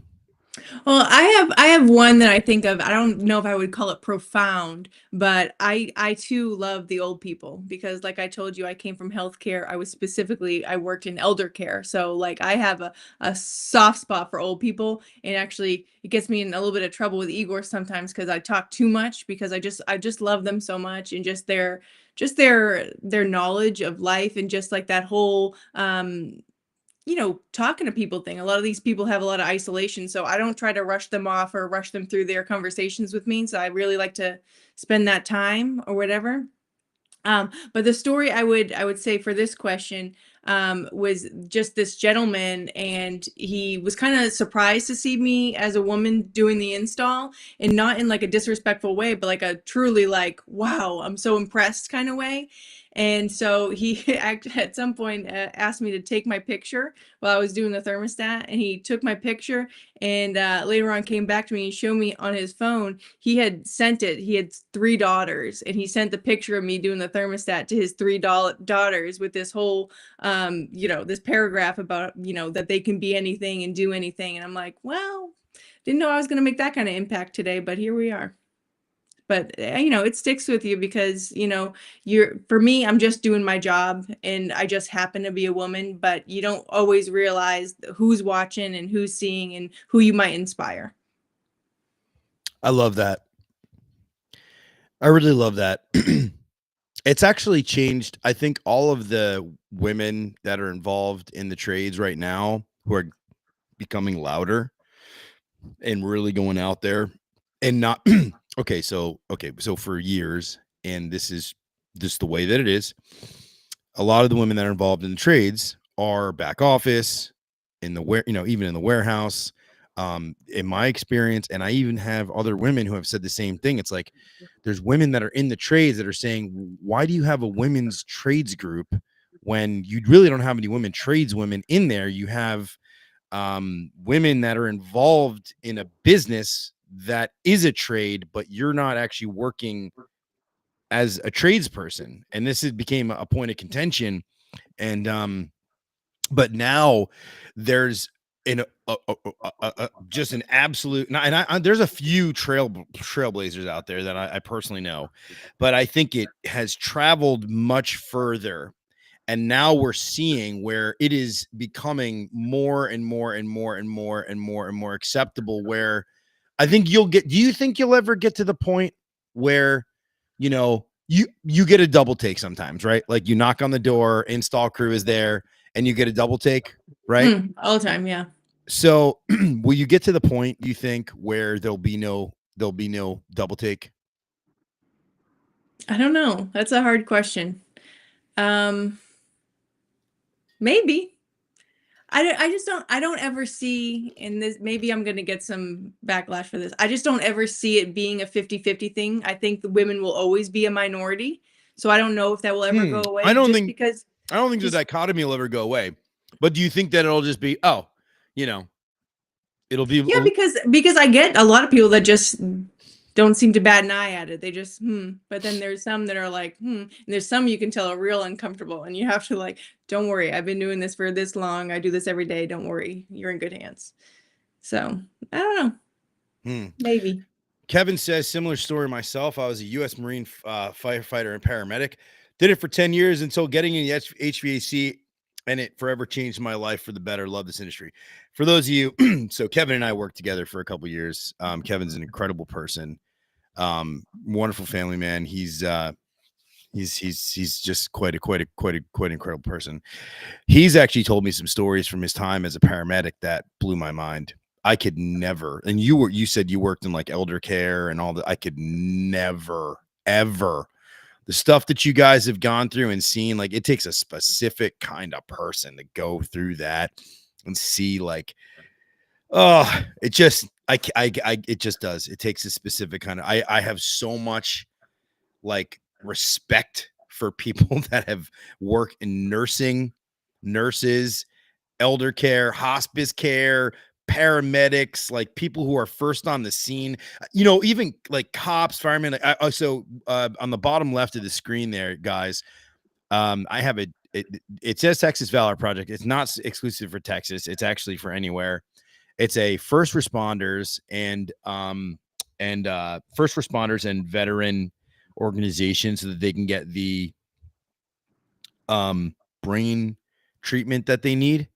Well, I have one that I think of. I don't know if I would call it profound, but I too love the old people because like I told you, I came from healthcare. I worked in elder care. So like I have a soft spot for old people, and actually it gets me in a little bit of trouble with Igor sometimes because I talk too much because I just love them so much, and just their knowledge of life, and just like that whole talking to people thing. A lot of these people have a lot of isolation, so I don't try to rush them off or rush them through their conversations with me. So I really like to spend that time or whatever. But the story I would say for this question was just this gentleman, and he was kind of surprised to see me as a woman doing the install, and not in like a disrespectful way, but like a truly like, wow, I'm so impressed kind of way. And so he at some point asked me to take my picture while I was doing the thermostat, and he took my picture, and later on came back to me and showed me on his phone he had sent it. He had 3 daughters, and he sent the picture of me doing the thermostat to his 3 daughters with this whole this paragraph about that they can be anything and do anything. And I'm like, well, didn't know I was going to make that kind of impact today, but here we are. But it sticks with you because for me, I'm just doing my job, and I just happen to be a woman, but you don't always realize who's watching and who's seeing and who you might inspire. I love that. I really love that. It's actually changed. I think all of the women that are involved in the trades right now who are becoming louder and really going out there and not okay. So for years, and this is just the way that it is, a lot of the women that are involved in the trades are back office in the even in the warehouse. In my experience, and I even have other women who have said the same thing. It's like there's women that are in the trades that are saying, why do you have a women's trades group when you really don't have any women tradeswomen in there? You have women that are involved in a business that is a trade, but you're not actually working as a tradesperson. And this became a point of contention. And but now there's just an absolute, and there's a few trailblazers out there that I personally know, but I think it has traveled much further. And now we're seeing where it is becoming more and more and more and more and more and more acceptable, where I think do you think you'll ever get to the point where, you get a double take sometimes, right? Like you knock on the door, install crew is there, and you get a double take, right? All the time. Yeah. So will you get to the point, you think, where there'll be no double take? I don't know. That's a hard question. Maybe. I don't ever see in this, maybe I'm going to get some backlash for this. I just don't ever see it being a 50-50 thing. I think the women will always be a minority. So I don't know if that will ever go away. I don't think the dichotomy will ever go away. But do you think that it'll just be, it'll be. Yeah, because I get a lot of people that just don't seem to bat an eye at it. They just, But then there's some that are like, And there's some you can tell are real uncomfortable. And you have to like, don't worry. I've been doing this for this long. I do this every day. Don't worry. You're in good hands. So I don't know. Maybe. Kevin says, similar story myself. I was a U.S. Marine firefighter and paramedic. Did it for 10 years until getting in the HVAC, and it forever changed my life for the better. Love this industry. For those of you, so Kevin and I worked together for a couple of years. Kevin's an incredible person, wonderful family man. He's just quite an incredible person. He's actually told me some stories from his time as a paramedic that blew my mind. I could never, and you said you worked in like elder care and all that. I could never, ever. The stuff that you guys have gone through and seen, like it takes a specific kind of person to go through that and see like, it just, it just does. It takes a specific kind of, I have so much like respect for people that have worked in nursing, nurses, elder care, hospice care, paramedics, like people who are first on the scene, even like cops, firemen. So on the bottom left of the screen there, guys, I have it says Texas Valor Project. It's not exclusive for Texas. It's actually for anywhere. It's a first responders and first responders and veteran organization so that they can get the brain treatment that they need.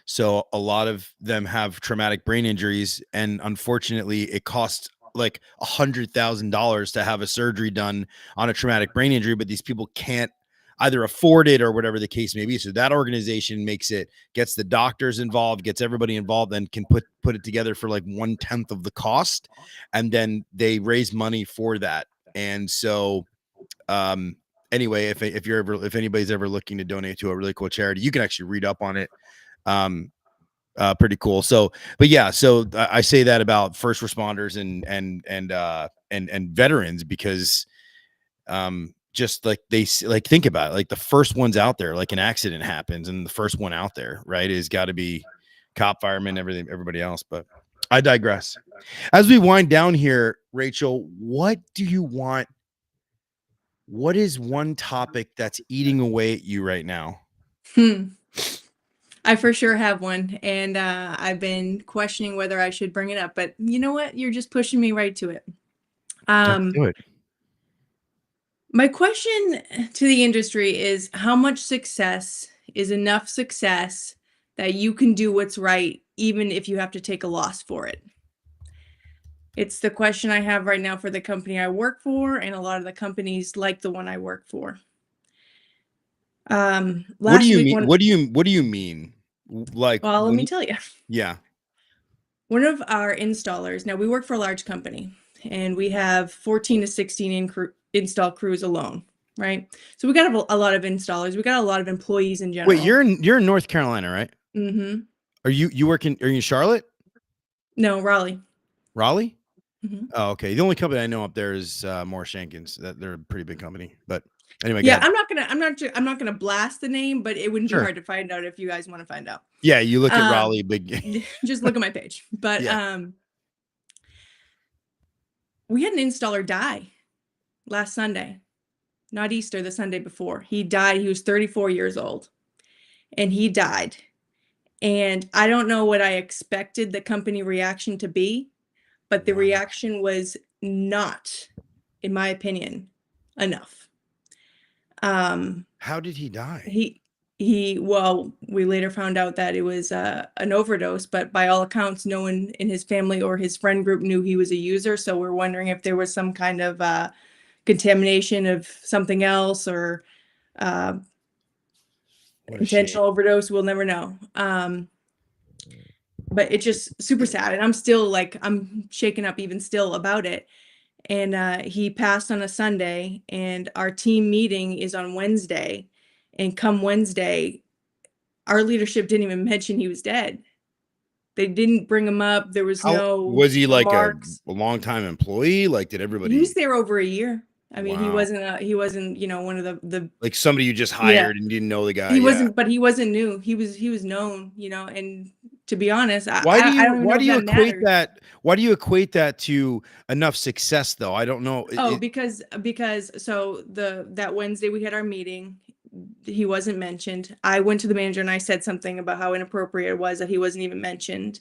So a lot of them have traumatic brain injuries, and unfortunately it costs like $100,000 to have a surgery done on a traumatic brain injury, but these people can't either afford it or whatever the case may be. So that organization gets the doctors involved, gets everybody involved, and can put it together for like 1/10 of the cost. And then they raise money for that. And so, anyway, if anybody's ever looking to donate to a really cool charity, you can actually read up on it. Pretty cool. So, but yeah, so I say that about first responders and veterans because, just like think about it, like the first ones out there, like an accident happens and the first one out there, right, is got to be cop, fireman, everybody else. But I digress. As we wind down here, Rachel, what do you want? What is one topic that's eating away at you right now? I for sure have one, and I've been questioning whether I should bring it up, but you know what? You're just pushing me right to it. Let's do it. My question to the industry is, how much success is enough success that you can do what's right, even if you have to take a loss for it? It's the question I have right now for the company I work for, and a lot of the companies like the one I work for. What do you mean? What do you mean? Like, well, let me tell you. Yeah. One of our installers, now we work for a large company, and we have 14 to 16 install crews alone, right? So we got a lot of installers. We got a lot of employees in general. Wait, you're in North Carolina, right? Mm-hmm. Are you in Charlotte? No, Raleigh. Raleigh? Mm-hmm. Oh, okay. The only company I know up there is Morris Jenkins. They're a pretty big company, but anyway. Yeah, I'm not gonna blast the name, but it wouldn't be hard to find out if you guys want to find out. Yeah, you look at Raleigh, big. Just look at my page. But we had an installer die last Sunday, not Easter, the Sunday before. He died. He was 34 years old, and he died. And I don't know what I expected the company reaction to be, but the reaction was not, in my opinion, enough. How did he die? Well, we later found out that it was an overdose, but by all accounts, no one in his family or his friend group knew he was a user. So we're wondering if there was some kind of contamination of something else or intentional overdose. We'll never know. But it's just super sad. And I'm shaken up even still about it. And he passed on a Sunday, and our team meeting is on Wednesday. And come Wednesday, our leadership didn't even mention he was dead. They didn't bring him up. There was no. Was he like marks. a long-time employee? Like, did everybody? He was there over a year. I mean, he Wow. wasn't, one of the Like somebody you just Yeah. hired and didn't know the guy. he Yeah. wasn't, but he wasn't new. He was known, and to be honest, Why do I you don't even know why if do you that equate matters. that? Why do you equate that to enough success though? I don't know. Oh, because so that Wednesday we had our meeting, he wasn't mentioned. I went to the manager and I said something about how inappropriate it was that he wasn't even mentioned.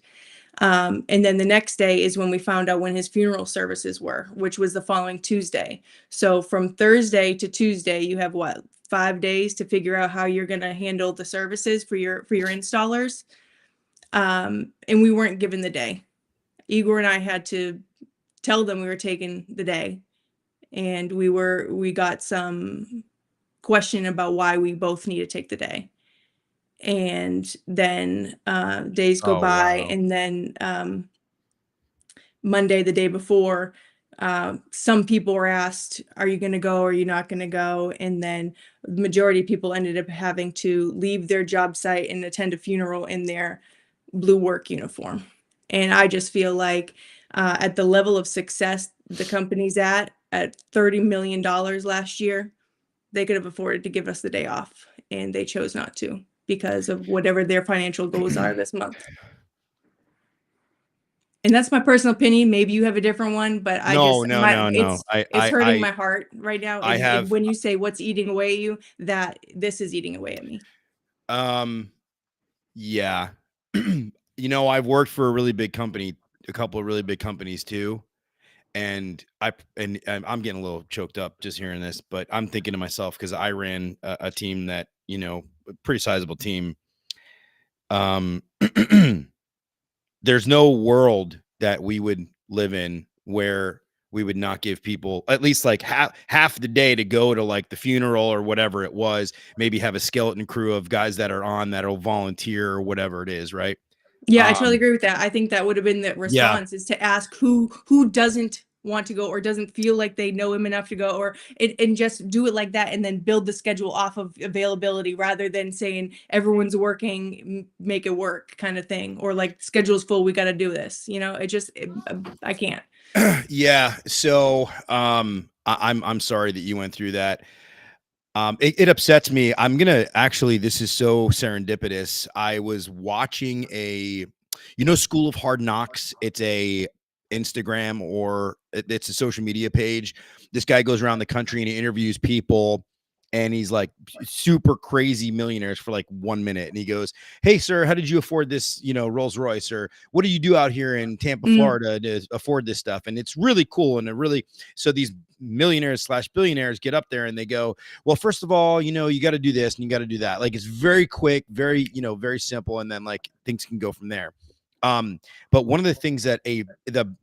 And then the next day is when we found out when his funeral services were, which was the following Tuesday. So from Thursday to Tuesday, you have what, 5 days to figure out how you're going to handle the services for your installers. And we weren't given the day. Igor and I had to tell them we were taking the day, and we got some question about why we both need to take the day. And then days go Oh, by, wow. and then Monday, the day before, some people were asked, are you going to go or are you not going to go? And then the majority of people ended up having to leave their job site and attend a funeral in their blue work uniform. And I just feel like at the level of success the company's at $30 million last year, they could have afforded to give us the day off, and they chose not to because of whatever their financial goals are this month. And that's my personal opinion. Maybe you have a different one, but I No, just, no, no, no. it's hurting my heart right now. I And have when you say what's eating away at you, that this is eating away at me. Yeah. I've worked for a really big company, a couple of really big companies too. And I'm getting a little choked up just hearing this, but I'm thinking to myself, because I ran a team that, a pretty sizable team. There's no world that we would live in where we would not give people at least like half the day to go to like the funeral or whatever it was, maybe have a skeleton crew of guys that are on that'll volunteer or whatever it is. Right. Yeah, I totally agree with that. I think that would have been the Yeah. response, is to ask who doesn't want to go or doesn't feel like they know him enough to go, or and just do it like that, and then build the schedule off of availability rather than saying everyone's working, make it work kind of thing, or like schedule's full, we got to do this. I can't. Yeah. So I'm sorry that you went through that. It upsets me. I'm gonna actually, this is so serendipitous. I was watching School of Hard Knocks. It's a Instagram, or it's a social media page. This guy goes around the country and he interviews people, and he's like super crazy millionaires for like 1 minute. And he goes, "Hey sir, how did you afford this, Rolls Royce? Or what do you do out here in Tampa, Florida to afford this stuff?" And it's really cool. So these millionaires / billionaires get up there and they go, "Well, first of all, you got to do this and you got to do that." Like, it's very quick, very, very simple. And then like things can go from there. But one of the things that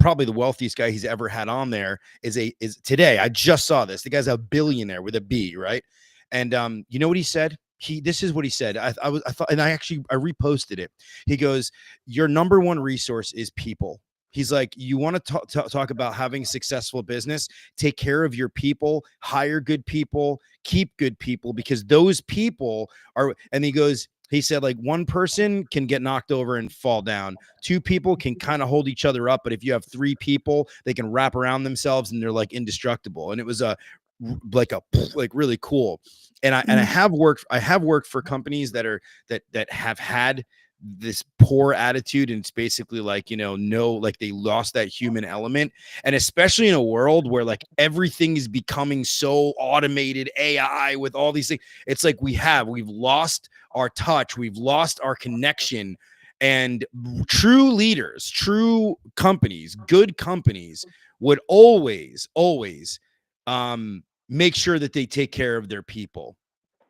probably the wealthiest guy he's ever had on there is today. I just saw this. The guy's a billionaire with a B, right? And you know what he said? This is what he said. I thought, and I reposted it. He goes, "Your number one resource is people." He's like, "You want to talk about having a successful business? Take care of your people, hire good people, keep good people, because those people are," and he said, like, one person can get knocked over and fall down. Two people can kind of hold each other up. But if you have three people, they can wrap around themselves and they're like indestructible. And it was like really cool. And I have worked for companies that have had this poor attitude, and it's basically like, like they lost that human element. And especially in a world where like everything is becoming so automated, AI with all these things, it's like we've lost our touch, we've lost our connection. And true leaders, true companies, good companies would always make sure that they take care of their people.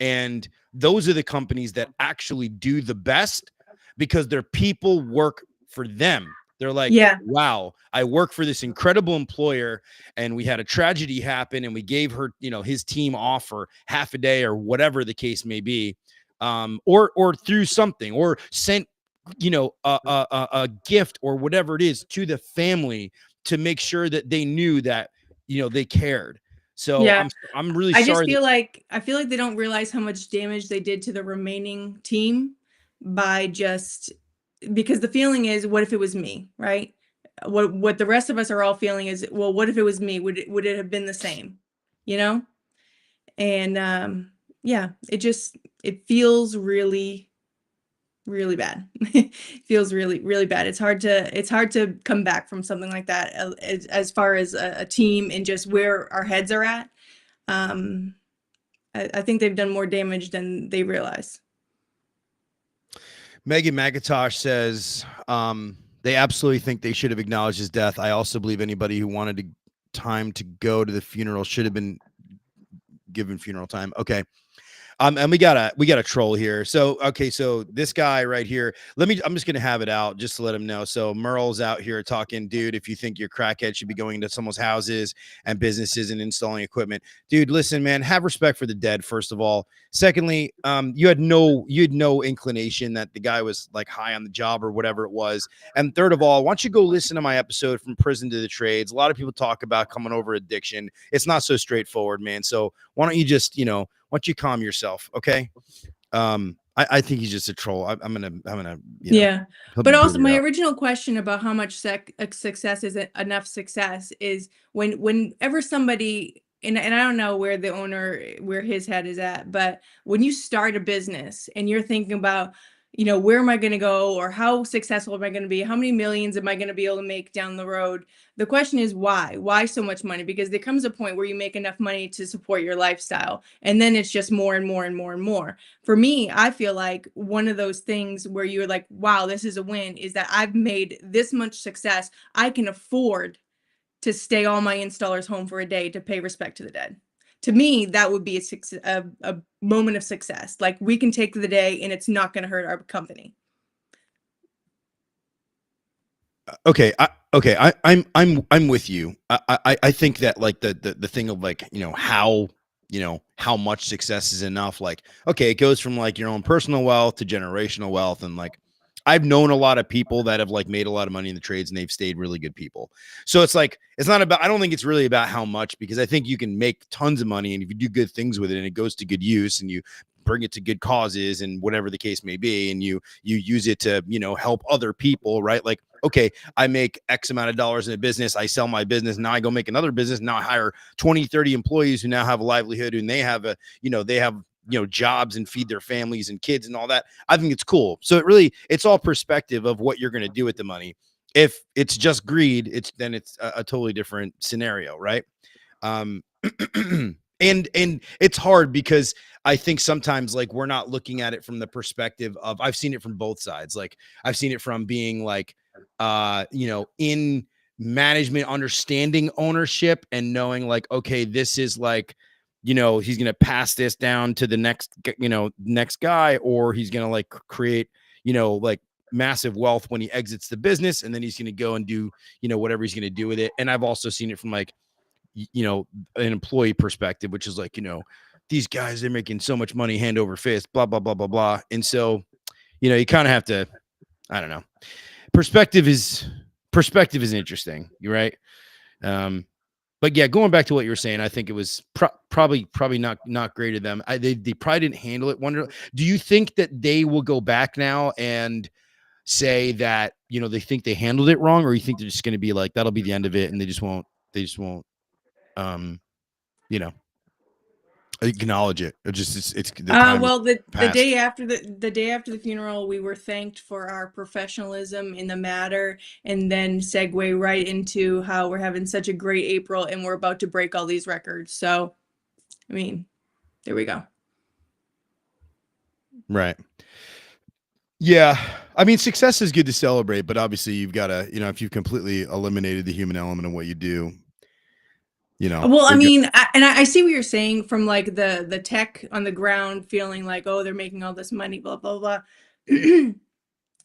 And those are the companies that actually do the best, because their people work for them. They're like, Yeah. "Wow, I work for this incredible employer, and we had a tragedy happen, and we gave her, his team off for half a day," or whatever the case may be, or through something, or sent, a gift or whatever it is to the family to make sure that they knew that, they cared. So Yeah. I'm really I sorry. I feel like they don't realize how much damage they did to the remaining team by because the feeling is, what if it was me, right? What the rest of us are all feeling is, well, what if it was me? Would it have been the same? you know? And yeah, it feels really, really bad. It feels really, really bad. It's hard to come back from something like that, as far as a team and just where our heads are at. I think they've done more damage than they realize. Megan McIntosh says they absolutely think they should have acknowledged his death. I also believe anybody who wanted time to go to the funeral should have been given funeral time. Okay. And we got a troll here. So, okay. So this guy right here, I'm just going to have it out just to let him know. So Merle's out here talking, dude, if you think your crackhead should be going into someone's houses and businesses and installing equipment, dude, listen, man, have respect for the dead. First of all. Secondly, you had no inclination that the guy was like high on the job or whatever it was. And third of all, why don't you go listen to my episode from Prison to the Trades? A lot of people talk about coming over addiction. It's not so straightforward, man. So why don't you just, why don't you calm yourself? Okay. I think he's just a troll. I'm gonna, yeah. help But you also beat it my up. original question about how much success is enough success is whenever somebody, and I don't know where the owner, where his head is at, but when you start a business and you're thinking about, where am I going to go, or how successful am I going to be? How many millions am I going to be able to make down the road? The question is why? Why so much money? Because there comes a point where you make enough money to support your lifestyle, and then it's just more and more and more and more. For me, I feel like one of those things where you're like, wow, this is a win, is that I've made this much success. I can afford to stay all my installers home for a day to pay respect to the dead. To me, that would be a moment of success. Like, we can take the day and it's not going to hurt our company. Okay. I'm with you. I think that like the thing of like, how much success is enough. Like, okay, it goes from like your own personal wealth to generational wealth. And like, I've known a lot of people that have like made a lot of money in the trades and they've stayed really good people. So it's like, it's not about, I don't think it's really about how much, because I think you can make tons of money and if you do good things with it and it goes to good use and you bring it to good causes and whatever the case may be, and you use it to, help other people, right? Like, okay, I make X amount of dollars in a business. I sell my business. Now I go make another business. Now I hire 20, 30 employees who now have a livelihood and they have jobs and feed their families and kids and all that. I think it's cool. So it's all perspective of what you're going to do with the money. If it's just greed, it's a totally different scenario. Right. And it's hard because I think sometimes like we're not looking at it from the perspective of, I've seen it from both sides. Like I've seen it from being like, in management, understanding ownership and knowing like, okay, this is like, he's going to pass this down to the next guy, or he's going to like create, like massive wealth when he exits the business. And then he's going to go and do, whatever he's going to do with it. And I've also seen it from like, an employee perspective, which is like, these guys, they're making so much money hand over fist, blah, blah, blah, blah, blah. And so, you kind of have to, I don't know. Perspective is interesting. You're right. But yeah, going back to what you were saying, I think it was probably not great of them. They probably didn't handle it. Do you think that they will go back now and say that, they think they handled it wrong, or you think they're just going to be like, that'll be the end of it. And they just won't, acknowledge it. It's the time. Well, the day after the funeral, we were thanked for our professionalism in the matter, and then segue right into how we're having such a great April and we're about to break all these records. So, I mean, there we go. Right. Yeah. I mean, success is good to celebrate, but obviously you've got to, if you've completely eliminated the human element of what you do, well, I mean, I see what you're saying from like the tech on the ground feeling like, oh, they're making all this money, blah, blah, blah.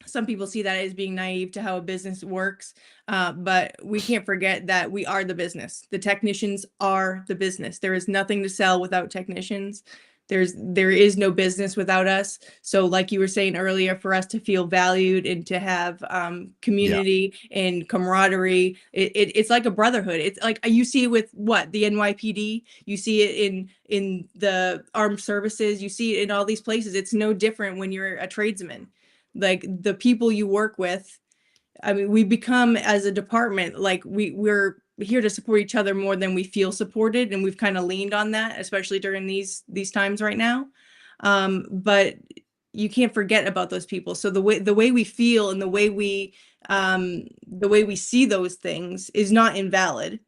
Some people see that as being naive to how a business works. But we can't forget that we are the business. The technicians are the business. There is nothing to sell without technicians. There is no business without us. So like you were saying earlier, for us to feel valued and to have community and camaraderie, it's like a brotherhood. It's like you see it with the NYPD, you see it in the armed services, you see it in all these places. It's no different when you're a tradesman. Like the people you work with, I mean, we become as a department, like we're here to support each other more than we feel supported. And we've kind of leaned on that, especially during these times right now. But you can't forget about those people. So the way we feel and the way we see those things is not invalid.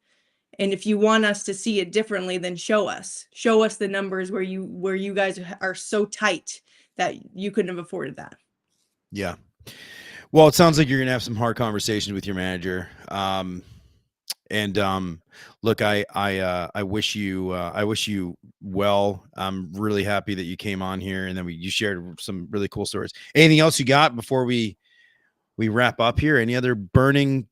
And if you want us to see it differently, then show us the numbers where you guys are so tight that you couldn't have afforded that. Yeah. Well, it sounds like you're going to have some hard conversations with your manager. Look, I wish you well. I'm really happy that you came on here, and then you shared some really cool stories. Anything else you got before we wrap up here? Any other burning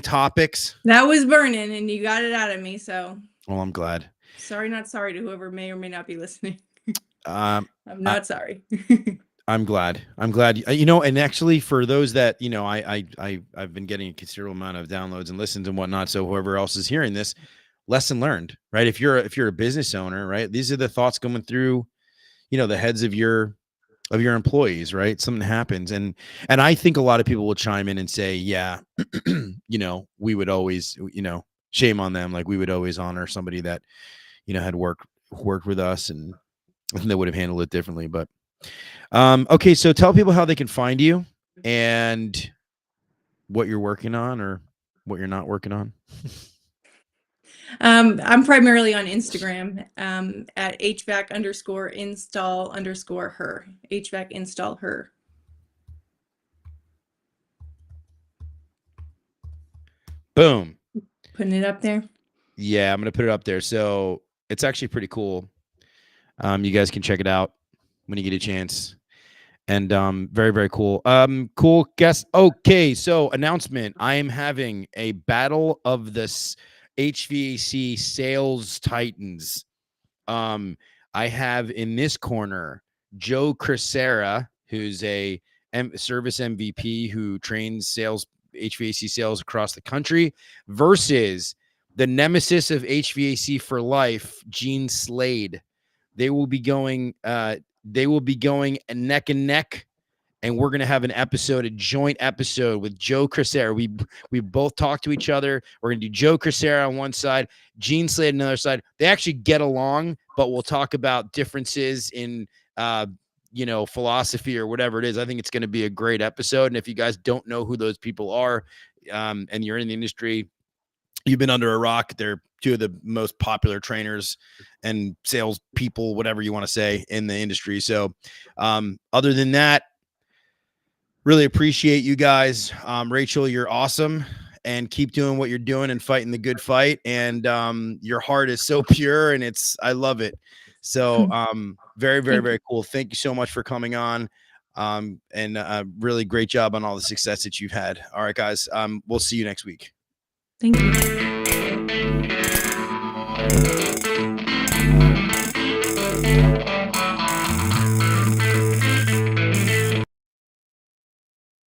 topics? That was burning, and you got it out of me. So, well, I'm glad. Sorry, not sorry to whoever may or may not be listening. I'm not sorry. I'm glad. And actually for those that, I've been getting a considerable amount of downloads and listens and whatnot. So whoever else is hearing this, lesson learned, right? If you're a business owner, right, these are the thoughts going through, the heads of your employees, right? Something happens. And I think a lot of people will chime in and say, yeah, we would always, shame on them. Like we would always honor somebody that, had worked with us, and I think they would have handled it differently. But okay, so tell people how they can find you and what you're working on or what you're not working on. I'm primarily on Instagram at HVAC_install_her. HVAC install her. Boom. Putting it up there. Yeah, I'm going to put it up there. So it's actually pretty cool. You guys can check it out when you get a chance. And very, very cool. Cool guest. Okay, so announcement. I am having a battle of the HVAC sales titans. I have in this corner Joe Crisera, who's a service MVP who trains HVAC sales across the country, versus the nemesis of HVAC for life, Gene Slade. They will be going neck and neck, and we're going to have a joint episode with Joe Crisera. We both talk to each other. We're going to do Joe Crisera on one side, Gene Slade on the other side. They actually get along, but we'll talk about differences in, philosophy or whatever it is. I think it's going to be a great episode. And if you guys don't know who those people are, and you're in the industry, you've been under a rock. They're two of the most popular trainers and sales people, whatever you want to say, in the industry. So other than that, really appreciate you guys. Rachel, you're awesome, and keep doing what you're doing and fighting the good fight. And your heart is so pure, and I love it. So very, very, very cool. Thank you so much for coming on. And really great job on all the success that you've had. All right, guys. We'll see you next week. Thank you.